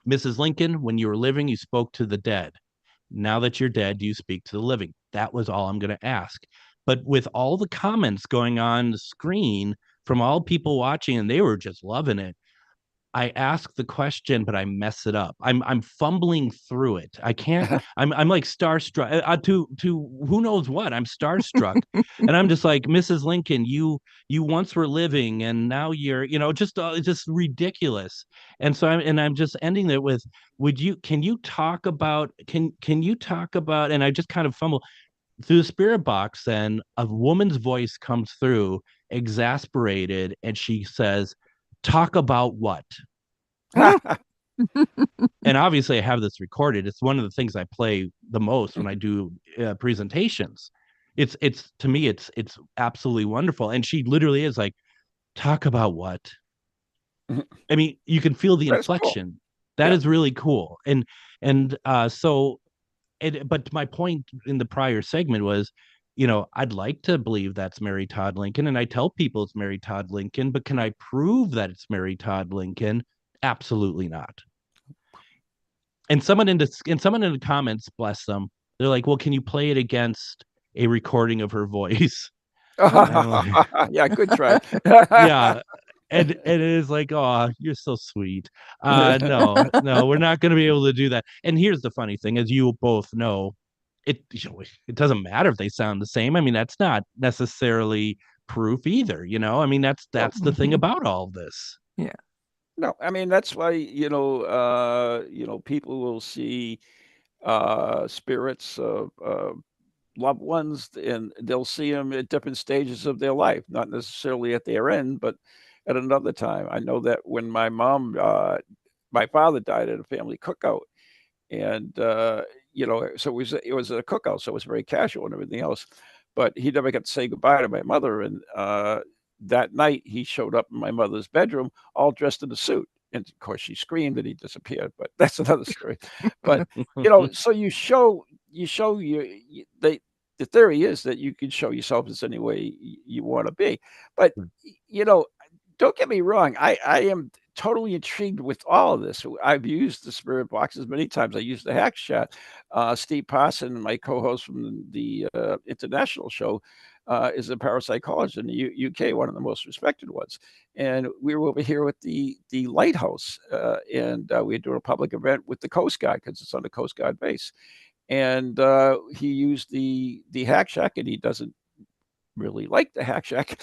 Speaker 3: Mrs. Lincoln, when you were living, you spoke to the dead. Now that you're dead, do you speak to the living? That was all I'm going to ask. But with all the comments going on the screen from all people watching, and they were just loving it, I ask the question, but I mess it up. I'm fumbling through it. I can't. I'm like starstruck to who knows what. I'm starstruck, and I'm just like, Mrs. Lincoln, you once were living, and now you're just ridiculous. And so I'm just ending it with, can you talk about, and I just kind of fumble through the Spirit Box. Then a woman's voice comes through, exasperated, and she says, talk about what? And obviously I have this recorded. It's one of the things I play the most when I do presentations. It's to me, it's absolutely wonderful. And she literally is like, talk about what? I mean, you can feel the inflection. Cool. That is really cool. And but my point in the prior segment was, I'd like to believe that's Mary Todd Lincoln, and I tell people it's Mary Todd Lincoln, but can I prove that it's Mary Todd Lincoln? Absolutely not. And someone in the comments, bless them, they're like, well, can you play it against a recording of her voice?
Speaker 1: Yeah, good try.
Speaker 3: Yeah. And it is like, oh, you're so sweet. No, we're not going to be able to do that. And here's the funny thing, as you both know, it doesn't matter if they sound the same. I mean, that's not necessarily proof either. I mean, that's the thing about all of this.
Speaker 2: Yeah.
Speaker 1: No, I mean that's why people will see spirits of loved ones, and they'll see them at different stages of their life, not necessarily at their end, but at another time. I know that when my father died at a family cookout, and so it was a cookout, so it was very casual and everything else. But he never got to say goodbye to my mother, and that night he showed up in my mother's bedroom, all dressed in a suit. And of course, she screamed and he disappeared. But that's another story. But so the theory is that you can show yourself as any way you want to be. But you know, don't get me wrong. I am totally intrigued with all of this. I've used the spirit boxes many times. I used the hack shot. Steve Parson, my co-host from the international show, is a parapsychologist in the UK, one of the most respected ones. And we were over here with the lighthouse, and we were doing a public event with the Coast Guard because it's on the Coast Guard base. And he used the hack shack, and he doesn't really like the hack shack.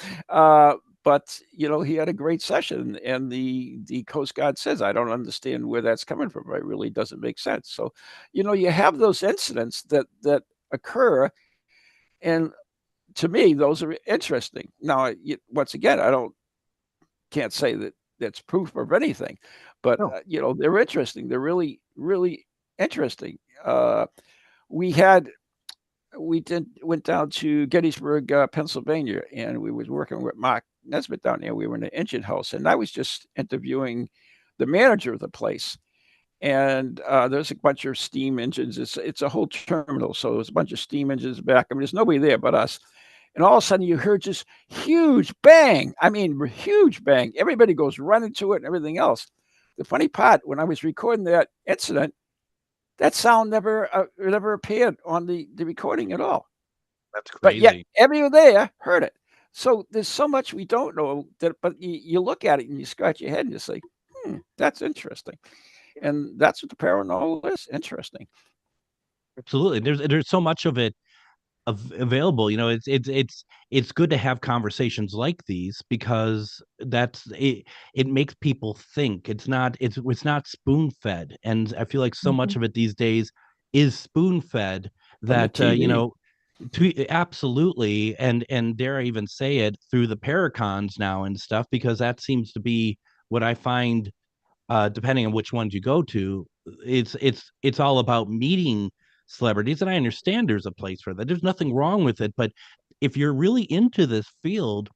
Speaker 1: But he had a great session, and the Coast Guard says, "I don't understand where that's coming from. It really doesn't make sense." So, you have those incidents that occur, and to me, those are interesting. Now, once again, can't say that that's proof of anything, but they're interesting. They're really, really interesting. We had went down to Gettysburg, Pennsylvania, and we was working with Mark Nesbitt down there. We were in the engine house, and I was just interviewing the manager of the place. And there's a bunch of steam engines. It's a whole terminal, so there's a bunch of steam engines back. I mean, there's nobody there but us. And all of a sudden, you heard just huge bang. I mean, huge bang. Everybody goes running to it and everything else. The funny part, when I was recording that incident, that sound never appeared on the recording at all.
Speaker 3: That's crazy.
Speaker 1: But yet everyone there heard it. So there's so much we don't know but you look at it and you scratch your head and you say, that's interesting. And that's what the paranormal is, interesting.
Speaker 3: Absolutely. There's so much of it available. It's good to have conversations like these because it makes people think. It's not spoon fed, and I feel like so much of it these days is spoon fed that absolutely, and dare I even say it, through the paracons now and stuff, because that seems to be what I find, depending on which ones you go to. It's all about meeting celebrities, and I understand there's a place for that. There's nothing wrong with it, but if you're really into this field,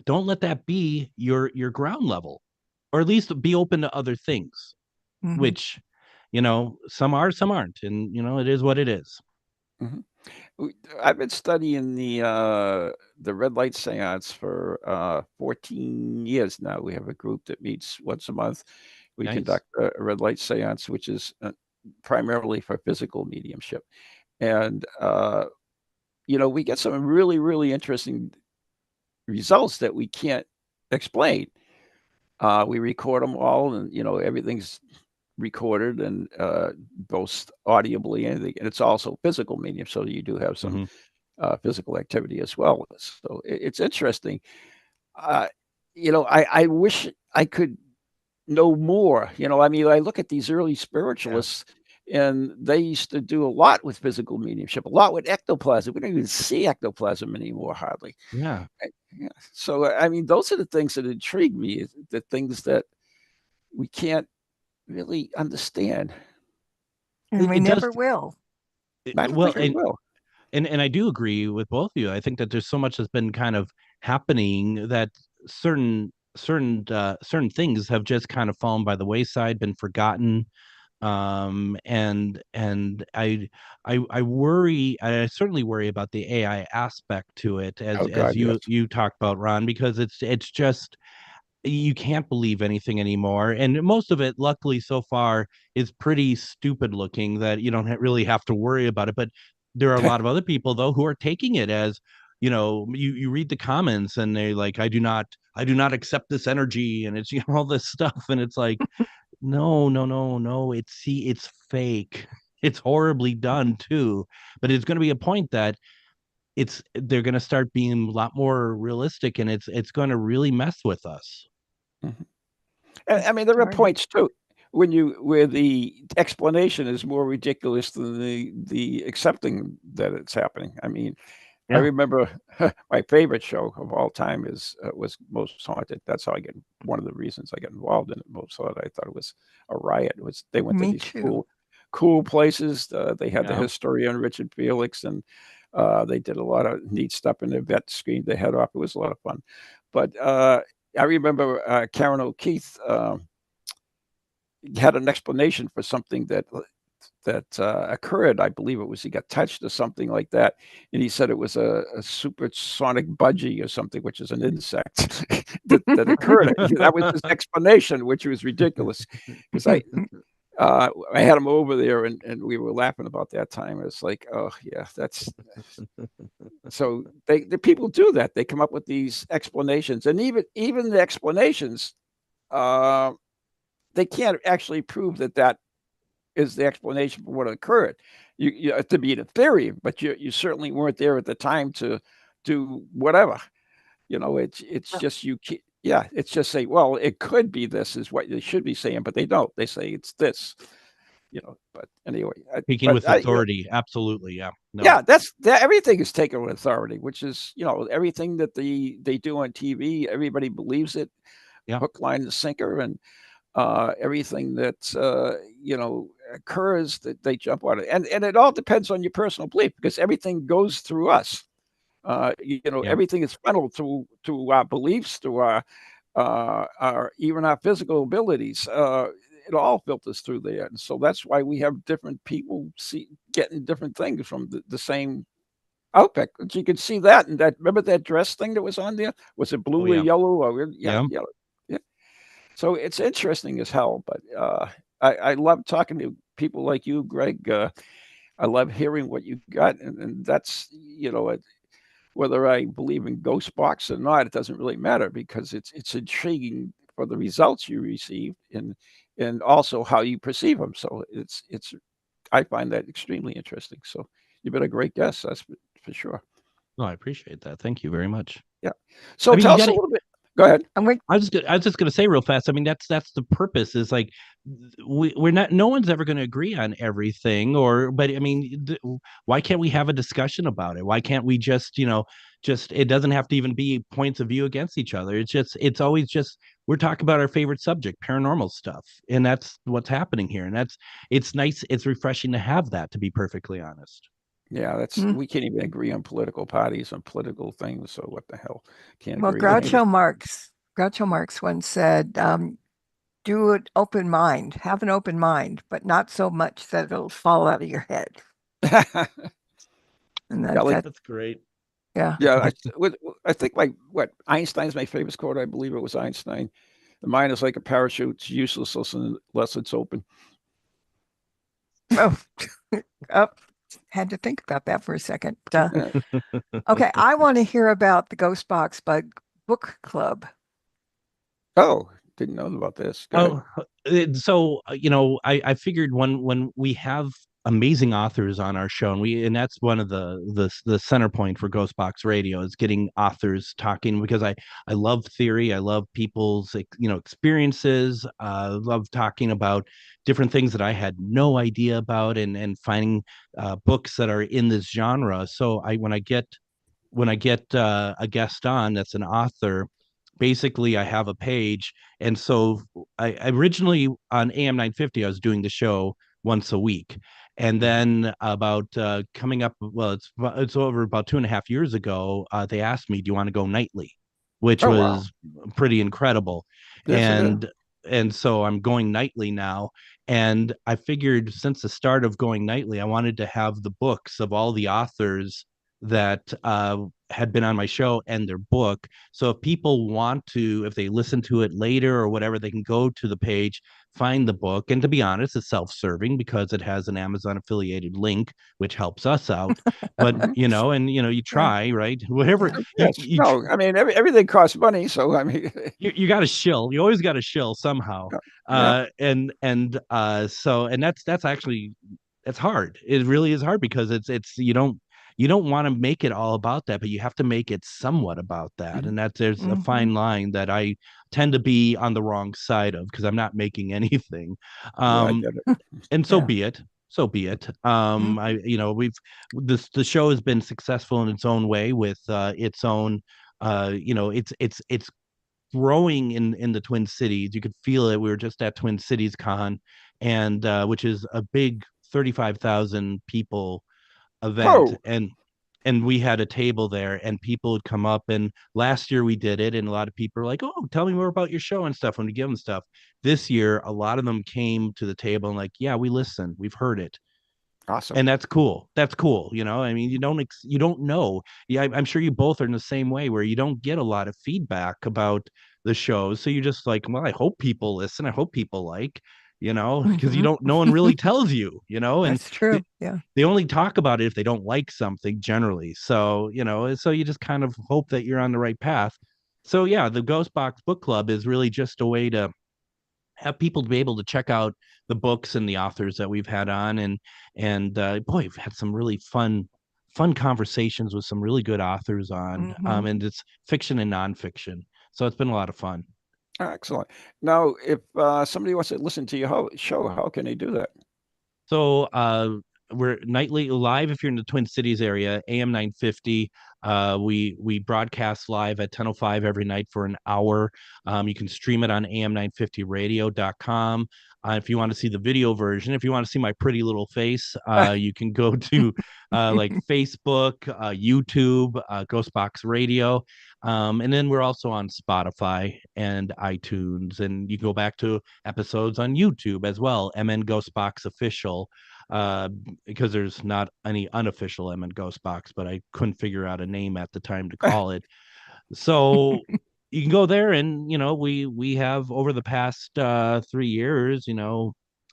Speaker 3: don't let that be your ground level, or at least be open to other things, which some are, some aren't, and it is what it is.
Speaker 1: I've been studying the red light seance for 14 years now. We have a group that meets once a month. We conduct a red light seance, which is primarily for physical mediumship. And, we get some really, really interesting results that we can't explain. We record them all, and, everything's recorded and both audibly and it's also physical medium. So you do have some physical activity as well. So it's interesting. I wish I could know more. I mean, I look at these early spiritualists, and they used to do a lot with physical mediumship, a lot with ectoplasm. We don't even see ectoplasm anymore, hardly.
Speaker 3: Yeah.
Speaker 1: So, I mean, those are the things that intrigue me, the things that we can't really understand.
Speaker 2: And we never will.
Speaker 1: Will.
Speaker 3: And I do agree with both of you. I think that there's so much that's been kind of happening that certain things have just kind of fallen by the wayside, been forgotten. And I worry, I certainly worry about the AI aspect to it,
Speaker 1: Oh
Speaker 3: as
Speaker 1: God, yes.
Speaker 3: you talked about, Ron, because it's just, you can't believe anything anymore, and most of it, luckily so far, is pretty stupid looking, that you don't really have to worry about it. But there are a lot of other people, though, who are taking it as, you read the comments and they like, I do not accept this energy, and it's, all this stuff, and it's like, no, no, no, no, it's fake. It's horribly done too, but it's going to be a point that they're going to start being a lot more realistic, and it's going to really mess with us.
Speaker 1: Mhm. I mean, there are
Speaker 2: Starting.
Speaker 1: points too where the explanation is more ridiculous than the accepting that it's happening. I mean, I
Speaker 3: Yeah.
Speaker 1: remember my favorite show of all time was Most Haunted. That's how I get one of the reasons I got involved in it. Most Haunted, I thought it was a riot. It was they went to
Speaker 2: Me
Speaker 1: these
Speaker 2: too.
Speaker 1: cool places. They had the
Speaker 3: Yeah.
Speaker 1: historian Richard Felix, and they did a lot of neat stuff. And the vet screamed their head off. It was a lot of fun. But I remember Karen O'Keefe had an explanation for something that occurred. I believe it was he got touched or something like that, and he said it was a supersonic budgie or something, which is an insect that occurred. That was his explanation, which was ridiculous because I had him over there and we were laughing about that time. It's like, oh yeah, that's so the people do that. They come up with these explanations, and even the explanations, uh, they can't actually prove that is the explanation for what occurred. You have to be in a theory, but you certainly weren't there at the time to do whatever. It's just yeah, it's just say, well, it could be this is what they should be saying, but they don't. They say it's this. But anyway,
Speaker 3: Speaking with authority, absolutely, yeah. No.
Speaker 1: yeah, everything is taken with authority, which is everything that they do on TV. Everybody believes it,
Speaker 3: Yeah.
Speaker 1: hook, line, and sinker, and everything that occurs that they jump on it, and it all depends on your personal belief because everything goes through us.
Speaker 3: Yeah.
Speaker 1: Everything is funneled through our beliefs, through our even our physical abilities. It all filters through there, and so that's why we have different people getting different things from the same outfit. You could see that, and that remember that dress thing that was on there? Was it blue
Speaker 3: Oh,
Speaker 1: or
Speaker 3: yeah.
Speaker 1: yellow? Or
Speaker 3: Yeah.
Speaker 1: yellow. Yeah. So it's interesting as hell, but I love talking to people like you, Greg. I love hearing what you got, and that's whether I believe in ghost box or not, it doesn't really matter because it's intriguing for the results you receive and also how you perceive them. So it's I find that extremely interesting. So you've been a great guest, that's for sure.
Speaker 3: No, I appreciate that. Thank you very much.
Speaker 1: Yeah. So
Speaker 3: I mean,
Speaker 1: tell
Speaker 3: you
Speaker 1: us a
Speaker 3: got
Speaker 1: little bit. Go ahead.
Speaker 2: I'm wait.
Speaker 3: I was just gonna say real fast. I mean, that's the purpose. Is like we're not. No one's ever going to agree on everything. But I mean, why can't we have a discussion about it? Why can't we just it doesn't have to even be points of view against each other. It's always just we're talking about our favorite subject, paranormal stuff, and that's what's happening here. And it's nice. It's refreshing to have that. To be perfectly honest.
Speaker 1: Yeah, we can't even agree on political parties and political things. So what the hell? Can't
Speaker 2: Well,
Speaker 1: agree on anything.
Speaker 2: Groucho Marx once said, "Do an open mind, have an open mind, but not so much that it'll fall out of your head." And
Speaker 3: That's great.
Speaker 2: Yeah.
Speaker 1: Yeah, I think Einstein's my favorite quote. I believe it was Einstein. The mind is like a parachute; it's useless unless it's open.
Speaker 2: Oh, had to think about that for a second. Okay, I want to hear about the Ghost Box Bug Book Club.
Speaker 1: Oh, didn't know about this. Go ahead.
Speaker 3: So I figured when we have amazing authors on our show, and that's one of the center point for Ghost Box Radio is getting authors talking, because I love theory, I love people's experiences, love talking about different things that I had no idea about, and finding books that are in this genre. So when I get a guest on that's an author, basically I have a page. And so I originally on AM 950 I was doing the show once a week, and then about coming up, well, it's over about 2.5 years ago, they asked me, do you want to go nightly, which
Speaker 1: Oh, wow.
Speaker 3: was pretty incredible.
Speaker 1: Yes, it is.
Speaker 3: And and so I'm going nightly now. And I figured since the start of going nightly, I wanted to have the books of all the authors that had been on my show and their book. So if people want to, if they listen to it later or whatever, they can go to the page, find the book. And to be honest, it's self-serving because it has an Amazon affiliated link, which helps us out. But
Speaker 1: Mhm.
Speaker 3: you try, right? Whatever
Speaker 2: Yeah.
Speaker 1: Yes. No, I mean, everything costs money, so I mean,
Speaker 3: you got to shill. You always got to shill somehow.
Speaker 1: yeah.
Speaker 3: And that's actually it's hard. It really is hard because it's you don't want to make it all about that, but you have to make it somewhat about that.
Speaker 1: Mhm.
Speaker 3: And that there's a
Speaker 2: Mhm.
Speaker 3: fine line that I tend to be on the wrong side of because I'm not making anything.
Speaker 1: Yeah, I
Speaker 3: Um,
Speaker 1: get it.
Speaker 3: and so
Speaker 2: Yeah.
Speaker 3: be it. So be it.
Speaker 2: Mhm.
Speaker 3: I we've the show has been successful in its own way with its own it's growing in the Twin Cities. You could feel it. We were just at Twin Cities Con, and which is a big 35,000 people event,
Speaker 1: Oh,
Speaker 3: and we had a table there, and people would come up. And last year we did it, and a lot of people were like, "Oh, tell me more about your show and stuff." When we give them stuff, this year a lot of them came to the table and like, "Yeah, we listen. We've heard it."
Speaker 1: awesome.
Speaker 3: And that's cool. That's cool. I mean, you don't know. Yeah, I'm sure you both are in the same way where you don't get a lot of feedback about the shows. So you're just like, well, I hope people listen. I hope people like, because you
Speaker 2: Mhm.
Speaker 3: don't, no one really tells you, and
Speaker 2: That's true. Yeah.
Speaker 3: they only talk about it if they don't like something generally. So, so you just kind of hope that you're on the right path. So yeah, the Ghost Box Book Club is really just a way to have people to be able to check out the books and the authors that we've had on, and boy, we've had some really fun conversations with some really good authors on,
Speaker 2: Mhm.
Speaker 3: and it's fiction and nonfiction, so it's been a lot of fun.
Speaker 1: Excellent. Now, if somebody wants to listen to your show, how can they do that?
Speaker 3: So we're nightly live if you're in the Twin Cities area, AM 950. We broadcast live at 10:05 every night for an hour. You can stream it on am950radio.com. If you want to see the video version, if you want to see my pretty little face, you can go to like Facebook, YouTube, Ghostbox Radio. And then we're also on Spotify and iTunes, and you can go back to episodes on YouTube as well. MN Ghostbox Official, uh, because there's not any unofficial MN Ghostbox, but I couldn't figure out a name at the time to call it. So you can go there, and we have over the past 3 years,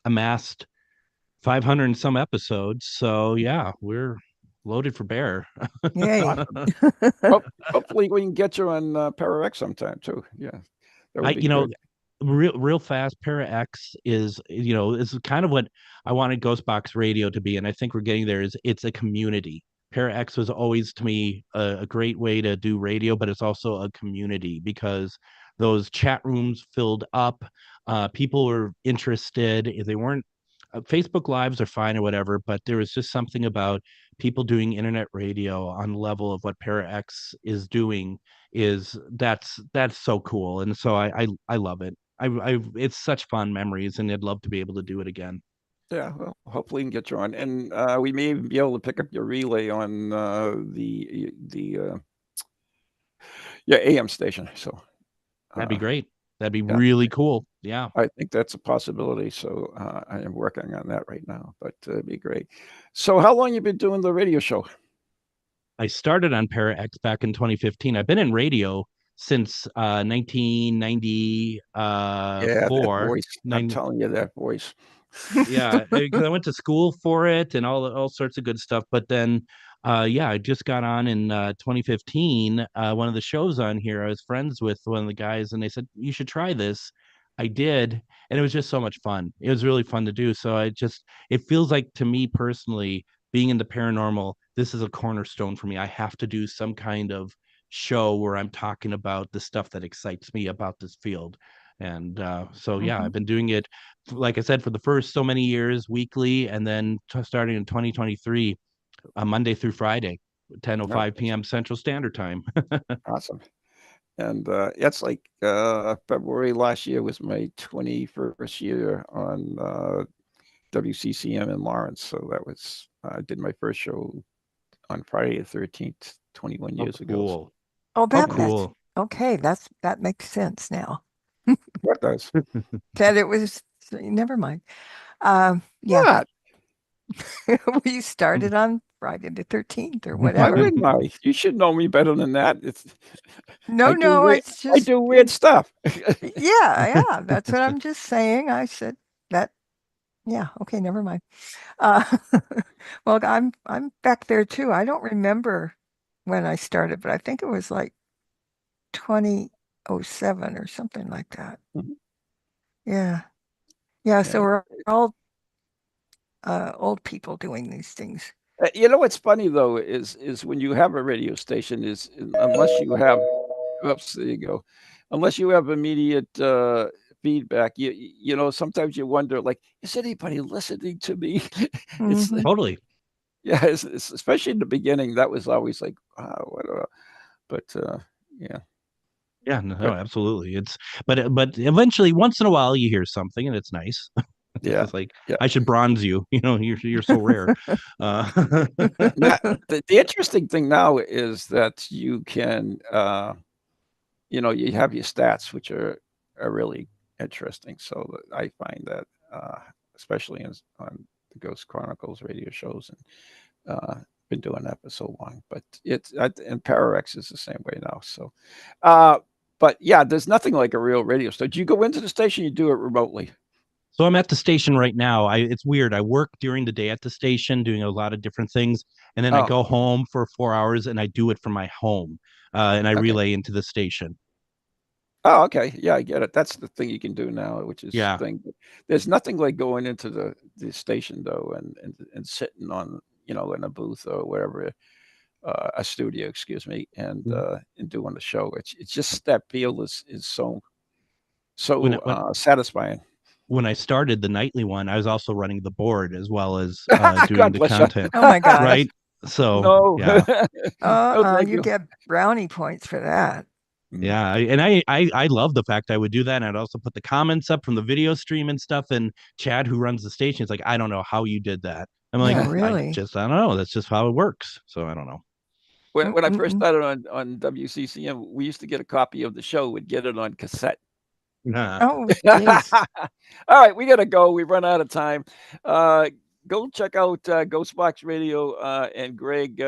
Speaker 3: amassed 500 and some episodes. So yeah, we're loaded for bear.
Speaker 2: Yay.
Speaker 1: Awesome. Hopefully, we can get you on Pararex sometime too. Yeah, that
Speaker 3: I,
Speaker 1: would be good.
Speaker 3: real fast, Para X is kind of what I wanted Ghostbox Radio to be, and I think we're getting there. Is it's a community. Para X was always to me a great way to do radio, but it's also a community because those chat rooms filled up. People were interested. If they weren't, Facebook Lives are fine or whatever, but there was just something about people doing internet radio on the level of what Para X is doing is that's so cool, and so I love it. It's such fun memories, and I'd love to be able to do it again.
Speaker 1: Yeah, well, hopefully we can get you on, and we may even be able to pick up your relay on the yeah AM station. So
Speaker 3: That'd be
Speaker 1: uh,
Speaker 3: great. That'd be
Speaker 1: yeah,
Speaker 3: really cool. Yeah.
Speaker 1: I think that's a possibility. So I am working on that right now, but it'd be great. So how long you been doing the radio show?
Speaker 3: I started on Para X back in 2015. I've been in radio since 1994.
Speaker 1: Yeah, that voice. I'm telling you, that voice.
Speaker 3: Yeah, because I went to school for it and all sorts of good stuff. But then, yeah, I just got on in 2015. One of the shows on here, I was friends with one of the guys, and they said you should try this. I did, and it was just so much fun. It was really fun to do. So it feels like to me personally, being in the paranormal, this is a cornerstone for me. I have to do some kind of show where I'm talking about the stuff that excites me about this field. And so, yeah,
Speaker 2: Mhm.
Speaker 3: I've been doing it like I said, for the first so many years, weekly, and then starting in 2023, Monday through Friday,
Speaker 1: No,
Speaker 3: 10:05 p.m. Central Standard Time.
Speaker 1: awesome. And it's like February last year was my 21st year on WCCM in Lawrence. So that was I did my first show on Friday the 13th, 21
Speaker 3: Oh,
Speaker 1: years ago. So
Speaker 3: cool.
Speaker 2: Oh,
Speaker 3: Oh,
Speaker 1: yeah,
Speaker 2: that's
Speaker 3: cool.
Speaker 2: okay. That makes sense now.
Speaker 1: What does?
Speaker 2: That it was, never mind.
Speaker 1: What?
Speaker 2: We started on Friday the 13th or
Speaker 1: Why
Speaker 2: whatever.
Speaker 1: wouldn't I? You should know me better than that.
Speaker 2: No, it's
Speaker 1: I
Speaker 2: just,
Speaker 1: do weird stuff.
Speaker 2: yeah, that's what I'm just saying. I said that, yeah, okay, never mind. Uh, well, I'm back there too. I don't remember when I started, but I think it was like 2007 or something like that.
Speaker 1: Mhm.
Speaker 2: Yeah. Yeah, so
Speaker 1: Yeah.
Speaker 2: we're all old people doing these things.
Speaker 1: You know what's funny though is when you have a radio station is unless you have oops, there you go. Unless you have immediate feedback, you know, sometimes you wonder like, is anybody listening to me? It's
Speaker 2: Mhm.
Speaker 3: Totally.
Speaker 1: yeah, it's especially in the beginning, that was always like, wow, what but yeah.
Speaker 3: Yeah, no,
Speaker 1: But
Speaker 3: absolutely. But eventually, once in a while, you hear something, and it's nice. It's
Speaker 1: yeah,
Speaker 3: just like
Speaker 1: yeah.
Speaker 3: I should bronze you. You know, you're so rare. Uh,
Speaker 1: Now, the interesting thing now is that you can you know, you have your stats, which are really interesting. So I find that, especially on the Ghost Chronicles radio shows, and been doing that for so long. But and Pararex is the same way now. So, uh, but yeah, there's nothing like a real radio station. Do you go into the station? You do it remotely.
Speaker 3: So I'm at the station right now. It's weird. I work during the day at the station doing a lot of different things, and then I
Speaker 1: Oh,
Speaker 3: go home for 4 hours and I do it from my home, and I
Speaker 1: okay.
Speaker 3: relay into the station.
Speaker 1: Oh, okay. Yeah, I get it. That's the thing you can do now, which is
Speaker 3: Yeah.
Speaker 1: thing. There's nothing like going into the station though, and sitting on, you know, in a booth or whatever, a studio, excuse me,
Speaker 3: Mhm.
Speaker 1: and doing the show. It's just that feel is so
Speaker 3: When
Speaker 1: so
Speaker 3: it, when
Speaker 1: satisfying.
Speaker 3: when I started the nightly one, I was also running the board as well as doing
Speaker 1: God
Speaker 3: the
Speaker 1: bless you.
Speaker 3: content.
Speaker 2: Oh my gosh.
Speaker 3: Right. So
Speaker 1: No,
Speaker 3: yeah.
Speaker 1: no, thank
Speaker 2: You
Speaker 1: you.
Speaker 2: get brownie points for that.
Speaker 1: Mm.
Speaker 3: Yeah, and I love the fact I would do that, and I'd also put the comments up from the video stream and stuff. And Chad, who runs the station, is like, I don't know how you did that. I'm like,
Speaker 2: Yeah,
Speaker 3: I
Speaker 2: really.
Speaker 3: just I don't know. That's just how it works. So I don't know.
Speaker 1: When I first
Speaker 2: Mm-mm-mm.
Speaker 1: started on WCCM, we used to get a copy of the show. We'd get it on cassette.
Speaker 3: Nah.
Speaker 2: Oh, geez.
Speaker 1: All right, we gotta go. We run out of time. Uh, go check out Ghostbox Radio and Greg.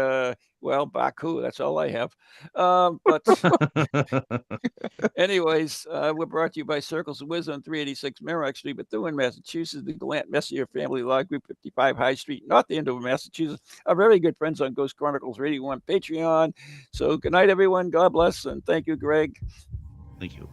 Speaker 1: Well, Baku. That's all I have. But anyways, we're brought to you by Circles of Wisdom, 386 Merrimack Street, Methuen, Massachusetts. The Gallant Messier Family Law Group, 55 High Street, North Andover, Massachusetts. Our very good friends on Ghost Chronicles Radio on Patreon. So good night, everyone. God bless, and thank you, Greg.
Speaker 3: Thank you.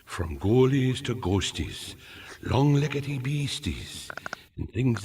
Speaker 11: From goalies to ghosties, long-leggedy beasties, and things that